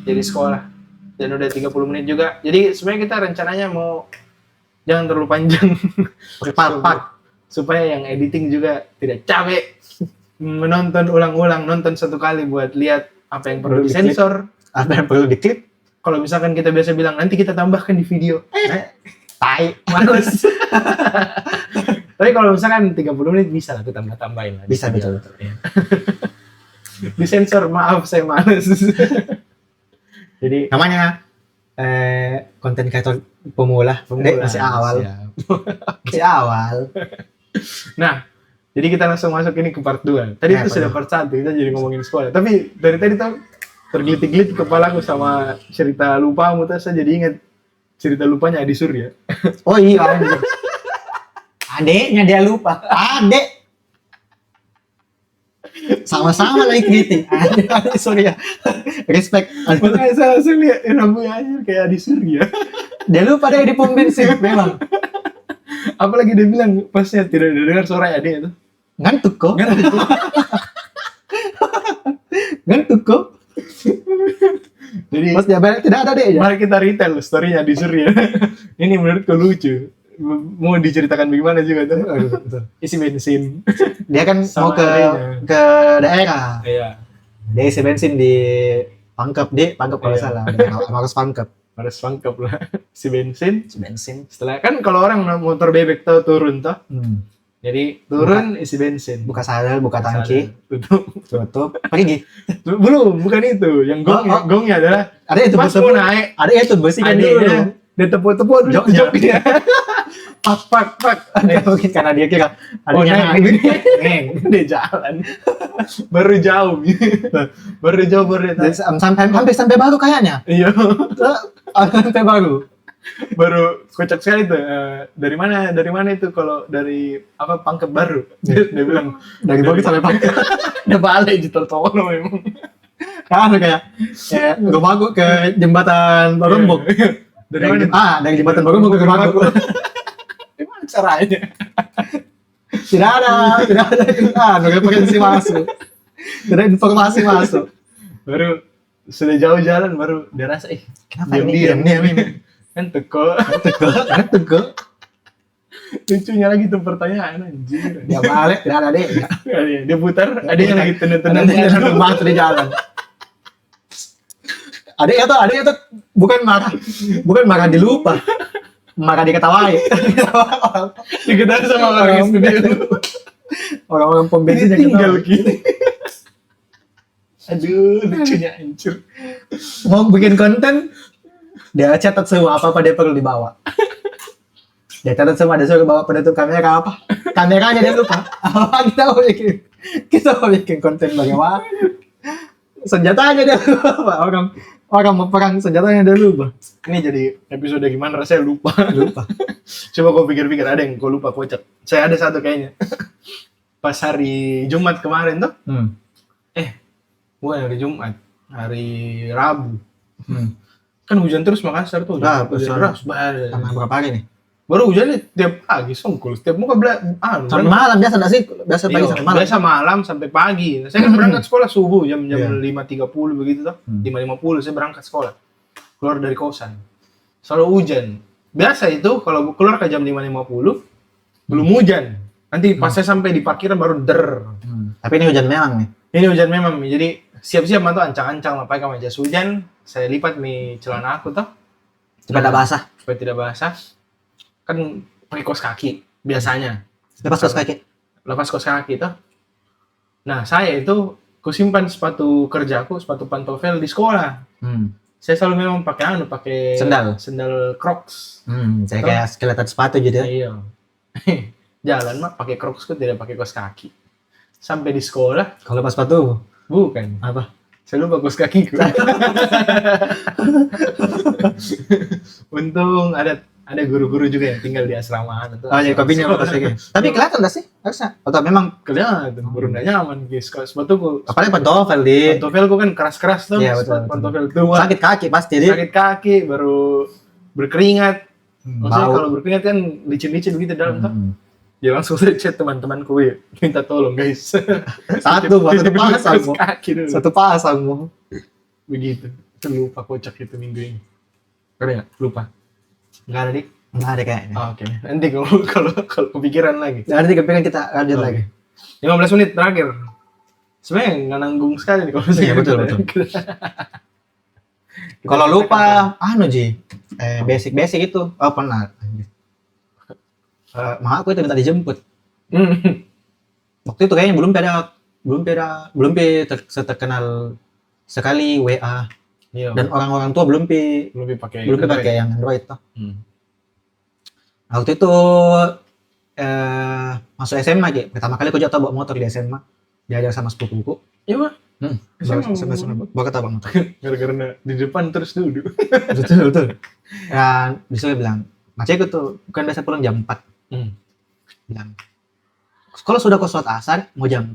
Jadi sekolah. Dan udah 30 menit juga. Jadi sebenarnya kita rencananya mau jangan terlalu panjang. Part. Supaya yang editing juga tidak capek menonton ulang-ulang, nonton satu kali buat lihat apa yang perlu disensor, apa yang perlu diklip. Kalau misalkan kita biasa bilang nanti kita tambahkan di video, males. Tapi kalau misalkan 30 menit bisa lah, kita tambahin lah. Bisa, betul. Ya. Disensor, maaf saya males. Jadi namanya konten kreator pemula. Masih awal. Masih awal. Nah, jadi kita langsung masuk ini ke part 2. Tadi itu sudah part 1, kita jadi ngomongin sekolah. Tapi dari tadi tuh tergelitik-gelitik kepalaku sama cerita lupamu, terus saya jadi ingat cerita lupanya Adi Surya. Oh iya. Adeknya dia lupa. Adek. Sama-sama lagi kritik. Adi Surya. Respect. Makanya saya langsung lihat rambutnya aja kayak Adi Surya. Dia lupa deh di pom bensin memang. Apalagi dia bilang pasnya tidak dengar suara adek itu. Ngantuk kok. Jadi pas dia balik tidak ada deh. Mari kita retell story-nya di Surya. Ini menurutku lucu. Mau diceritakan bagaimana juga tuh? Isi bensin. Dia kan mau ke daerah. Iya. Dia isi bensin di Pangkep kalau salah. Harus Pangkep lah. Isi bensin. Bensin. Setelah kan kalau orang motor bebek tuh turun tuh. Jadi turun isi bensin. Buka sadel, buka tangki, tutup, pergi. Belum, bukan itu. Yang gongnya adalah Ada itu pas mau naik, ada itu bersihkan dulu. adiknya dia tepuk-tepuk dulu Joknya. joknya. Pak. Ada mungkin karena dia kira Oh, adanya naik. Dia jalan. Baru jauh. baru dia tahu. sampai baru kayaknya. Iya. Sampai baru. Baru kocak sekali tuh. Dari mana itu kalau dari apa Pangkep Baru. Dia bilang Dari Bogor sampai Pangkep. udah balik gitu tono memang. Kan kayak gue bagu ke jembatan Barombong. Dari mana? Dari jembatan Barombong ke Bagu. Gimana caranya? Tidak ada referensi masuk. Tidak ada informasi masuk. Baru sudah jauh jalan baru dia rasa Kenapa diam ini? kan teko. Tego. Lucunya lagi tuh pertanyaan anjir. Dia balik, tidak ada deh. Dia putar, adanya lagi tenang-tenang. Ada batu di jalan. Adiknya tuh bukan marah dilupa, marah diketawai. Diketahui sama orang studio. Orang-orang pom bensin yang Tinggal ketawa. gini. Aduh, lucunya hancur. Mau bikin konten, dia catat semua apa dia perlu dibawa. Dia catat semua, dia suruh bawa penutup kamera apa? Kameranya dia lupa. Apa kita mau bikin konten bagaimana? Senjatanya dia lupa. Orang mau perang senjatanya dia lupa. Ini jadi episode gimana rasanya lupa. Lupa. Coba kau pikir-pikir ada yang kau lupa kocak. Saya ada satu kayaknya. Pas hari Jumat kemarin tuh. Bukan hari Jumat, hari Rabu. Kan hujan terus Makassar tuh. Nah, Hujan deras banget. Sama berapa hari nih? Baru hujannya tiap pagi songkul. Setiap muka Sampai malam biasa enggak sih? Biasa pagi sampai malam. Biasa malam sampai pagi. Nah, saya kan berangkat sekolah subuh jam Iya. 5.30 begitu tuh. 5.50 saya berangkat sekolah. Keluar dari kosan. Selalu hujan. Biasa itu kalau keluar ke jam 5.50 belum hujan. Nanti pas saya sampai di parkiran baru der. Tapi ini hujan memang nih. Ini hujan memang. Jadi siap-siap mantu ancang-ancang pakai sama jas hujan. Saya lipat nih celana aku tuh Supaya tidak basah. supaya tidak basah. Kan pakai kaos kaki biasanya. Lepas kaos kaki. Lepas kaos kaki tuh. Nah, saya itu kusimpan sepatu kerjaku, sepatu pantofel di sekolah. Saya selalu memang pakai sendal Crocs. Saya kayak skeleton sepatu gitu ya. Iya. Jalan mah pakai Crocs tidak pakai kaos kaki. Sampai di sekolah Kalau pas sepatu bukan. apa? Saya lupa kaos kakiku. Untung ada guru-guru juga yang tinggal di asramaan itu. Jadi kopinya apa kaos kaki. Tapi kelihatan enggak sih? Harusnya. Atau memang kelihatan baru nggak nyaman guys. Kalau sepatuku apalagi pantofel di pantofel kan keras-keras tuh. Iya, betul. Pantofel tua. sakit kaki pasti dia. Sakit kaki baru berkeringat. Maksudnya Bau. kalau berkeringat kan licin-licin begitu dalam tuh. Ya langsung saya chat teman-temanku ya, minta tolong guys. Satu pasang Kaos kaki dulu. Satu pasang mau. Begitu. Itu lupa kocak itu minggu ini. Ada ya? Lupa. Enggak ada dik. Enggak ada kayaknya. Oh, oke. Nanti kalau kepikiran lagi. Nanti kepikiran kita lanjut Oh. lagi. 15 menit terakhir. Sebenarnya nggak nanggung sekali nih kalau Iya, saya betul. Kalau lupa, Ji, basic itu, pernah. Mak aku itu minta dijemput. Waktu itu kayaknya belum terkenal sekali WA Iya. dan orang-orang tua belum pakai yang Android tuh. Nah, waktu itu masuk SMA aja. Pertama kali aku jatuh bawa motor di SMA. Diajar sama sepupuku. Iya, Pak. Bawa kata bawa motor. Gara-gara di depan terus duduk. betul. Dan disuruh bilang, macetku tuh bukan biasa pulang jam 4. Bilang, kalau sudah kau sholat asar, mau jam 4,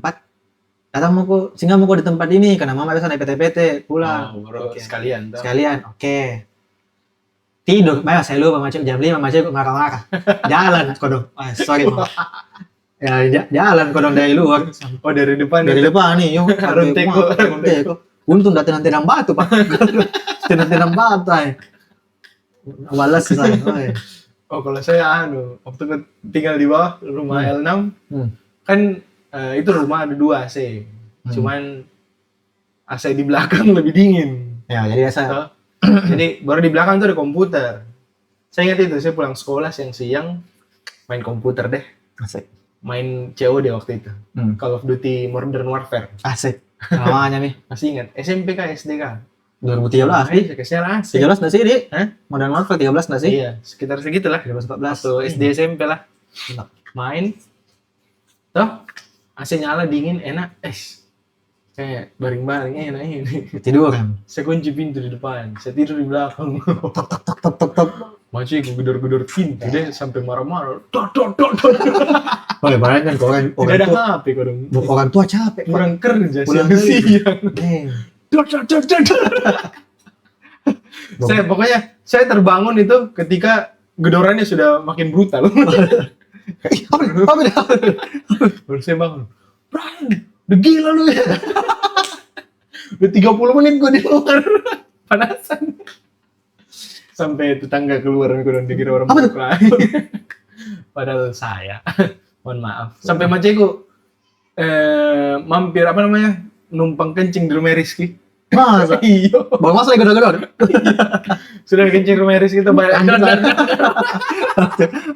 datang singgah mau di tempat ini, karena mama biasa naik PT-PT, pulang. Bro, Oke. sekalian. Sekalian, oke. Tidur, saya lupa macet jam 5, macet marah-marah. Jalan, kodong. Sorry, mama. Ya, jalan kodong dari luar. Oh, dari depan. Dari depan nih, yuk. Teko. Untung datang batu, Pak. Tenang batu, ay. Walas saya. Oh, kalau saya waktu itu tinggal di bawah rumah L6, kan itu rumah ada 2 AC. Cuman AC di belakang lebih dingin. Ya, jadi biasa. Jadi baru di belakang tuh ada komputer. Saya ingat itu, saya pulang sekolah siang-siang main komputer deh. Asik. main COD waktu itu. Call of Duty Modern Warfare. Asik. Namanya nih. Masih ingat? SMP kah SD kah? 2013 sih. Kayaknya asik. 13 nggak sih, Di? Hah? Modern Warfare 13 nggak sih? Iya, sekitar segitulah. 2014. Waktu SD SMP lah. Main. Toh, AC nyala dingin enak. Kayak baring-baring enak ini. Tidur kan. Saya kunci pintu di depan. Saya tidur di belakang. Tok tok tok tok tok tok. Macam gedor-gedor pintu deh sampai marah-marah. Dot. Oh, ya bayangkan kalau Tidak ada HP kok dong. orang tua capek. Kurang kerja Pulang siang. Deng. Dot. Saya terbangun itu ketika gedorannya sudah makin brutal. Apa? Baru saya bangun. Brian, udah gila lu ya. Udah 30 menit gue di luar. Panasan. Sampai tetangga keluar, gue udah dikira orang Apa tuh? lain. Padahal saya. Mohon maaf. Sampai maceku mampir apa namanya? Numpang kencing di rumah Rizky. Masa? Iya. Bawa masuk lagi gedor-gedor. Sudah kencing rumah Rizky itu banyak.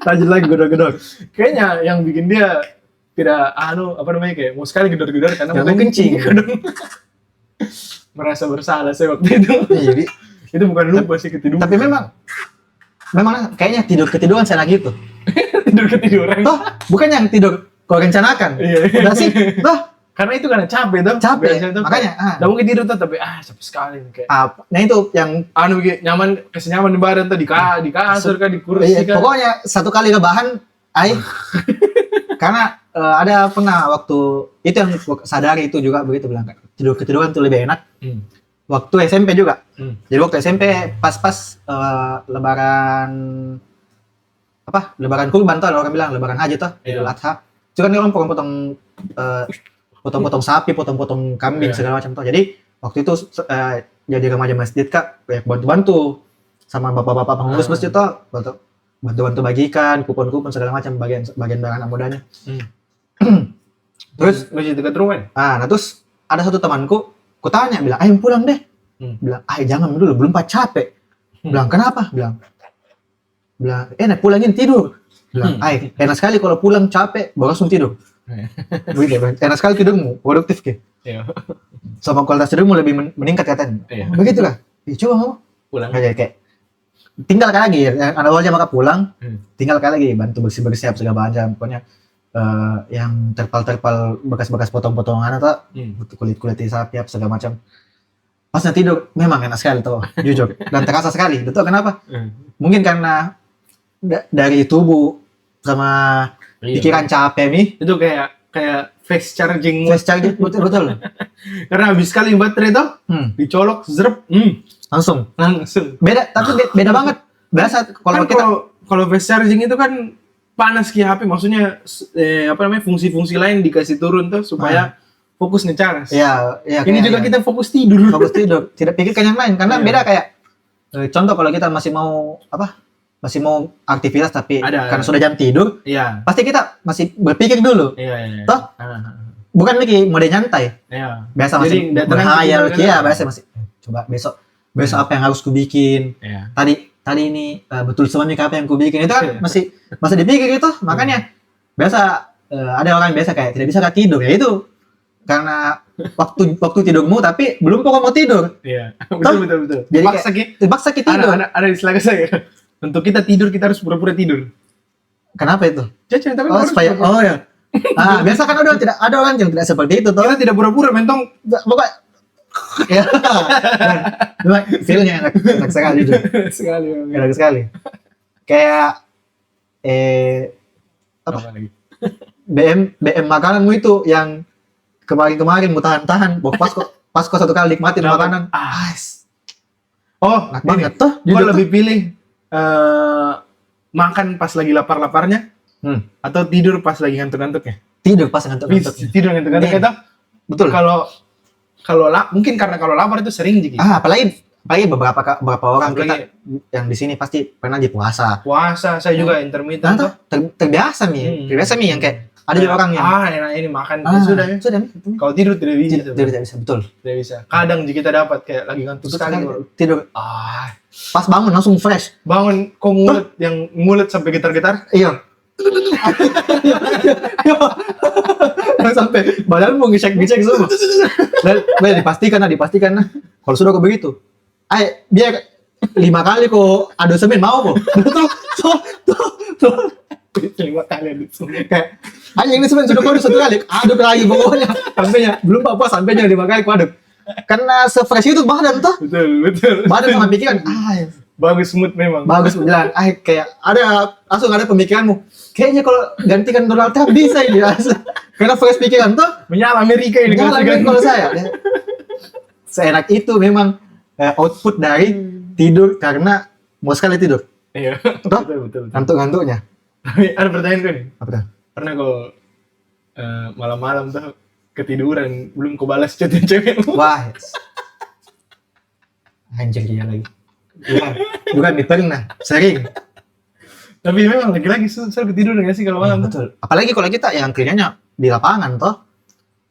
Lanjut lagi gedor-gedor. Kayaknya yang bikin dia tidak apa namanya kayak mau sekali gedor-gedor karena Yang mau kencing. Merasa bersalah saya waktu itu. Iya, Di. Itu bukan lupa sih ketiduran. Tapi memang kayaknya ketiduran saya gitu. tidur ketiduran. Toh, bukan yang tidur kau rencanakan. Iya. Udah sih. Toh, Karena itu karena capek tuh. capek. Biasanya tuh, Makanya, nggak mungkin tidur tuh tapi capek sekali nih, kayak. apa? Nah itu yang Bikin nyaman, kesenyaman di badan tuh di kasur kan, di kursi iya, kan. pokoknya satu kali rebahan, karena ada pernah waktu itu yang gua sadari itu juga begitu bilang ketiduran tuh lebih enak. Waktu SMP juga. Jadi waktu SMP pas-pas lebaran lebaran kurban tuh orang bilang lebaran haji tuh, Iya. Idul Adha. Itu kan orang potong-potong sapi, potong-potong kambing Iya. segala macam tuh. Jadi waktu itu jadi remaja masjid Kak, kayak bantu-bantu sama bapak-bapak pengurus masjid tuh, bantu-bantu bagikan kupon-kupon segala macam bagian barang anak mudanya. Terus masih dekat rumah. nah terus ada satu temanku, ku tanya bilang, "Ayo pulang deh." Bilang, "Jangan dulu, belum capek." Bilang, "Kenapa?" Bilang, "Enak pulangin tidur." Bilang, enak sekali kalau pulang capek, baru langsung tidur." Begitu, enak sekali tidurmu, produktif ke. Iya. Sama kualitas tidurmu lebih meningkat katanya. Iya. Begitu lah. Coba mau. Pulang. Kayak tinggal kali lagi, anak awalnya maka pulang, tinggal kali lagi bantu bersih-bersih segala macam. Pokoknya yang terpal bekas-bekas potong-potongan atau kulit-kulit sapi segala macam. Pasnya tidur memang enak sekali tuh, jujur. Dan terasa sekali. Betul kenapa? Mungkin karena dari tubuh sama pikiran capek nih. Itu kayak fast charging mode. Fast charging betul. Karena habis sekali baterai tuh dicolok zrep Langsung. beda. Tapi beda banget. Biasa kalau Kan kalau fast charging itu kan panas ki HP, maksudnya apa namanya fungsi-fungsi lain dikasih turun tuh supaya fokus ngecas. Iya, Ini juga kita fokus tidur. Fokus tidur, tidak pikirkan yang lain karena beda kayak contoh kalau kita masih mau aktivitas tapi karena sudah jam tidur, Iya. pasti kita masih berpikir dulu. Iya. Toh? Bukan lagi mode nyantai. Iya. Biasa masih Jadi, berhayal, datang ya biasa masih coba besok apa yang harus kubikin. Iya. Tadi ini betul semua nih apa yang kubikin itu kan masih dipikir itu. Makanya biasa ada orang biasa kayak tidak bisa tidur ya itu karena waktu tidurmu tapi belum pokok mau tidur. Iya. Betul. Jadi Paksa kita tidur. Ada istilah saya. Untuk kita tidur kita harus pura-pura tidur. Kenapa itu? Tapi Supaya ya. Biasa kan ada orang yang tidak seperti itu tuh. kita tidak pura-pura mentong. Pokoknya ya. Memang feel-nya enak sekali juga. Enak sekali. Kayak Apa lagi? BM makananmu itu yang kemarin mau tahan pas kok satu kali nikmatin makanan. Enak banget tuh. Gue lebih pilih makan pas lagi lapar-laparnya atau tidur pas lagi ngantuk-ngantuknya. Tidur pas ngantuk-ngantuk. Tidur ngantuk-ngantuk itu. Betul. Kalau mungkin karena kalau lapar itu sering jadi. Apalagi beberapa orang kita yang di sini pasti pernah di puasa. Puasa, saya juga intermittent. Terbiasa nih yang kayak ada juga orang yang enak ini makan sudah. Kalau tidur tidak bisa. Tidak bisa, betul. Tidak bisa. Kadang jika kita dapat kayak lagi ngantuk sekali tidur. Pas bangun langsung fresh. Bangun kok mulut sampai getar-getar. Iya. Sampai badan mau ngecek semua. Dan dipastikan nah. Kalau sudah kok begitu, biar 5 kali kok adu semen mau kok. Tuh. 5 kali adu semen. Kayak hanya ini semen sudah kau 1 kali, aduk lagi pokoknya. Sampainya belum apa sampainya 5 kali kau aduk. Karena se-fresh itu badan tuh. Betul. Badan sama pikiran, bagus mood memang. bagus bilang, kayak langsung ada pemikiranmu. Kayaknya kalau gantikan Donald Trump bisa ini langsung. Karena fresh pikiran tuh Menyala Amerika ini kalau saya. Seenak itu memang output dari tidur karena mau sekali tidur. Iya. Toh? Betul. Ngantuk-ngantuknya. Tapi ada pertanyaan gue nih. Apa dah? Pernah kau malam-malam tuh ketiduran belum kau balas chatnya cewekmu? Wah. Anjir dia lagi. Bukan pernah, sering. Tapi memang lagi-lagi susah ketiduran nggak sih kalau malam? Betul. Apalagi kalau kita yang kerjanya di lapangan toh.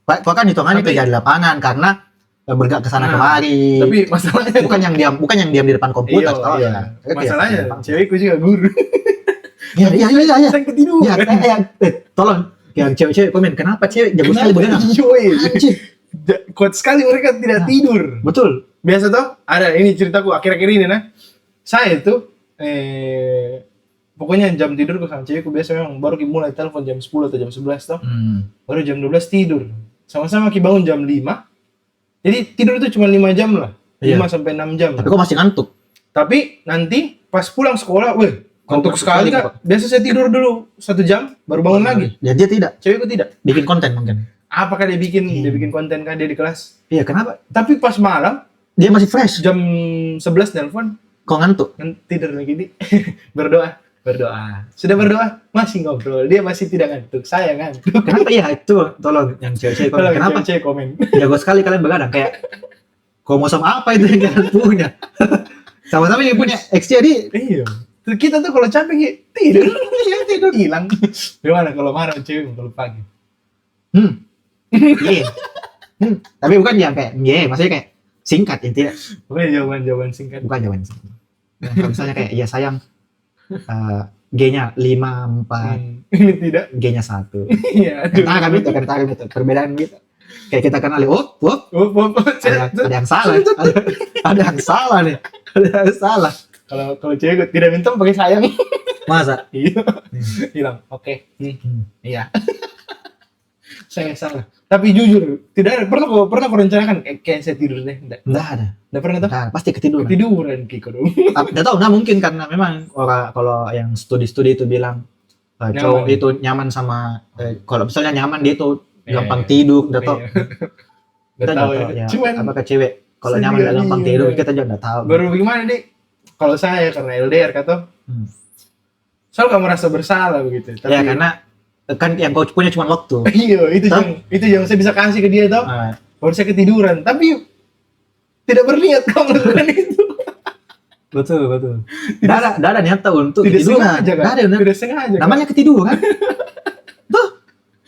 Kau kan hitungannya kerja di lapangan karena bergerak ke sana kemari. Tapi masalahnya bukan yang diam di depan komputer toh. Iya. Masalahnya cewekku juga guru. Iya. Saya ketiduran. Ya, tolong yang cewek-cewek komen kenapa cewek jago sekali begadang. Anjir. Kuat sekali mereka tidak tidur. Betul. Biasa toh, ada ini ceritaku akhir-akhir ini nah. Saya itu pokoknya jam tidurku sama cewekku biasa memang baru mulai telepon jam 10 atau jam 11 toh. Baru jam 12 tidur. Sama-sama kita bangun jam 5. Jadi tidur itu cuma 5 jam lah. 5 sampai 6 jam. Tapi kok masih ngantuk? Tapi nanti pas pulang sekolah, ngantuk sekali Kak. Biasa saya tidur dulu 1 jam baru bangun lagi. Dan dia tidak. Cewekku tidak. Bikin konten mungkin. Apakah dia bikin konten kan dia di kelas? Iya, kenapa? Tapi pas malam Dia masih fresh. jam 11 telepon, Kok ngantuk? tidur lagi di berdoa. Sudah berdoa, masih ngobrol. Dia masih tidak ngantuk. Saya ngantuk. Kenapa ya itu? Tolong yang cewek-cewek komen. Kenapa? Cewek komen. Jago sekali kalian begadang kayak kromosom apa itu yang kalian punya? Sama-sama yang punya X jadi Iya. Kita tuh kalau capek tidur hilang. Gimana kalau marah cewek kalau pagi? Iya. Tapi bukan yang kayak maksudnya kayak singkat ya tidak. Pokoknya jawaban singkat. Bukan jawaban singkat. Kalau misalnya kayak ya sayang G-nya 5, 4, Ini tidak. G-nya 1. Iya. Katakan itu perbedaan gitu. Kayak kita kenali, ada yang salah. Ada yang salah nih. Ada yang salah. Kalau cewek tidak minta pakai sayang. Masa? Iya. Hilang. Oke. Iya. Saya salah. Tapi jujur, tidak ada. Pernah kau rencanakan kayak saya tidur deh? Enggak ada. Enggak pernah tuh? Nah, pasti ketiduran. Ketiduran Kiko dong. Nggak tahu, mungkin karena memang orang kalau yang studi itu bilang cowok itu nyaman sama kalau misalnya nyaman dia itu gampang tidur, udah tahu. Kita tahu ya. Cuman apakah cewek kalau nyaman dia gampang tidur, kita juga nggak tahu. Baru gimana nih? Kalau saya karena LDR kata, soal kamu merasa bersalah begitu. Tapi, ya karena kan yang kau punya cuma waktu. Iya, itu yang saya bisa kasih ke dia tau. Baru saya ketiduran, tapi tidak berniat kamu melakukan itu. Betul. Tidak ada niat untuk tidak ketiduran. Tidak sengaja. Namanya ketiduran. Tuh.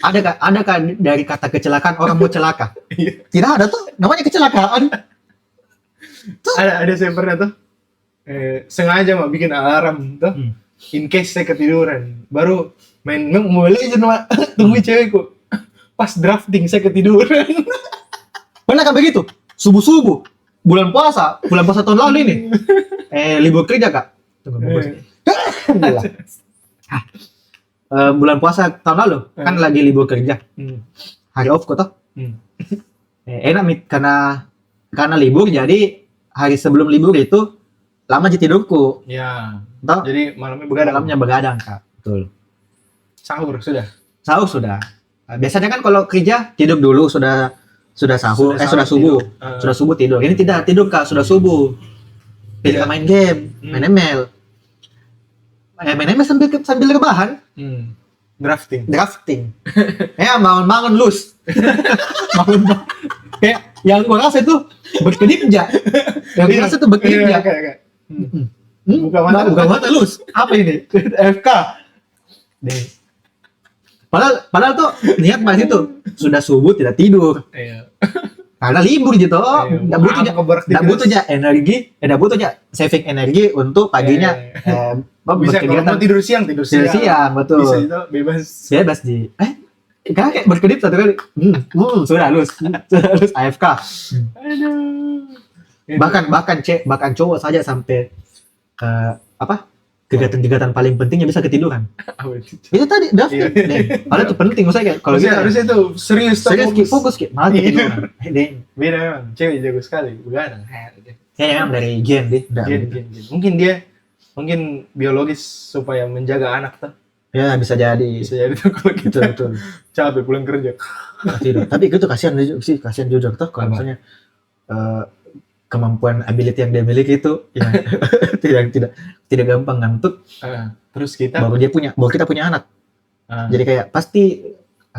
Adakah dari kata kecelakaan orang mau celaka? Tidak ada tuh. Namanya kecelakaan. Tuh. Ada saya pernah tuh. Sengaja mau bikin alarm tuh. In case saya ketiduran. Baru main Mobile Legends tunggu cewekku. Pas drafting saya ketiduran. Pernah kan begitu? Subuh-subuh. Bulan puasa tahun lalu ini. Libur kerja Kak. Bulan puasa tahun lalu kan lagi libur kerja. Hari off kok toh. Enak karena libur jadi hari sebelum libur itu lama aja tidurku. Ya. Toh? Jadi malamnya begadang Kak. Betul. Sahur sudah. Biasanya kan kalau kerja tidur dulu sudah sahur, sudah subuh. Sudah subuh tidur. Ini tidak tidur Kak, sudah subuh. Kita main game, main ML. Main ML sambil rebahan. Drafting. Bangun lus. bangun. Kayak yang gua rasa itu berkedipja. Buka mata lus. Apa ini? FK. Padahal tuh niat pas itu sudah subuh tidak tidur. Iya. Karena libur gitu, nggak butuh saving energi untuk paginya bisa kalau mau tidur siang betul. Bisa itu bebas di kayak berkedip satu kali sudah lulus AFK. Aduh. bahkan cowok saja sampai kegiatan paling pentingnya bisa ketiduran. Itu tadi daftar deh. Padahal itu penting, maksudnya kayak kalau gitu harusnya itu serius fokus malah ketiduran. Beda memang, cewek jago sekali, begadang. Kayaknya dari gen deh. Mungkin biologis supaya menjaga anak tuh. Ya bisa jadi tuh kalau kita betul. Capek pulang kerja. Tidur. Tapi itu kasihan jujur tuh kalau misalnya kemampuan ability yang dia miliki itu ya tidak gampang ngantuk. Terus baru kita punya anak. Jadi kayak pasti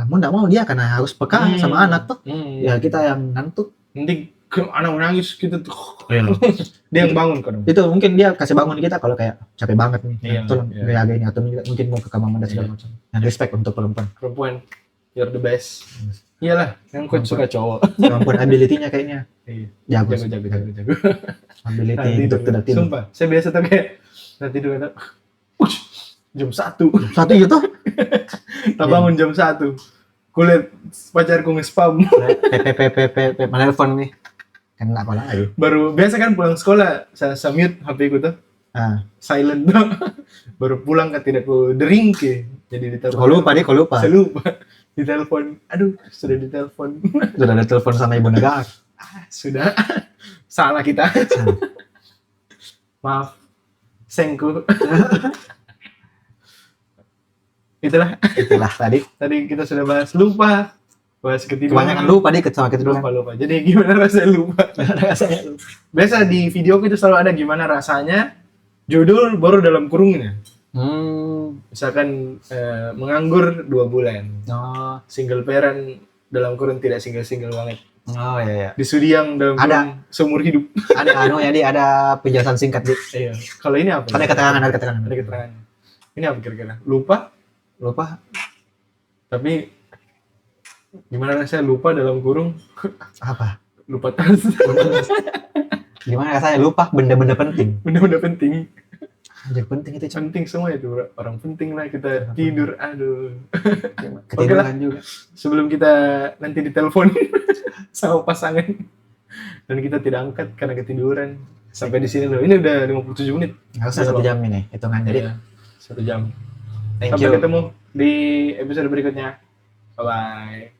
mau nggak mau dia karena harus peka sama anak tuh. Ya kita yang ngantuk. Nanti anak menangis kita tuh. Dia yang bangun kan. Itu mungkin dia kasih bangun kita kalau kayak capek banget nih. Tolong jagain atau mungkin mau ke kamar mandi segala macam. Dan respect untuk perempuan. You're the best. Iyalah, yang coach suka cowok. Kemampuan ability-nya kayaknya. Jago. Ability untuk tidak tidur. Sumpah, saya biasa tuh kayak nanti tidur jam 1. Satu gitu? Tak bangun jam 1. Kulihat pacarku nge-spam. Menelpon nih. Kan apa lagi? Baru biasa kan pulang sekolah, saya mute HP ku tuh. Silent tuh. Baru pulang kan tidak ku dering ke. Jadi ditelepon. Kau lupa. Saya lupa. Ditelepon. Aduh, sudah ditelepon. Sudah ada telepon sama ibu negara. Sudah. Salah kita. Maaf. Sengku. Itulah tadi. Tadi kita sudah bahas lupa. Bahas ketiduran. Kebanyakan lupa dikit sama ketiduran. Lupa. Jadi gimana rasanya lupa? Biasa di video itu selalu ada gimana rasanya. Judul baru dalam kurungnya. Misalkan menganggur 2 bulan. Single parent dalam kurung tidak single banget. Iya. Di Sudiang dalam kurung seumur hidup. Ada penjelasan singkat di. Iya. Kalau ini apa? Ada keterangan. Ini apa kira-kira? Lupa. Tapi gimana rasanya lupa dalam kurung? Apa? Lupa tas. Gimana rasanya lupa benda-benda penting? Benda-benda penting. Anjir, penting itu. Penting semua itu, orang penting lah kita tidur. Aduh. Ketiduran juga. Sebelum kita nanti ditelepon sama pasangan dan kita tidak angkat karena ketiduran. Sampai di sini loh. Ini udah 57 menit. Harusnya 1 jam ini hitungan jadi. 1 jam. Sampai ketemu di episode berikutnya. Bye bye.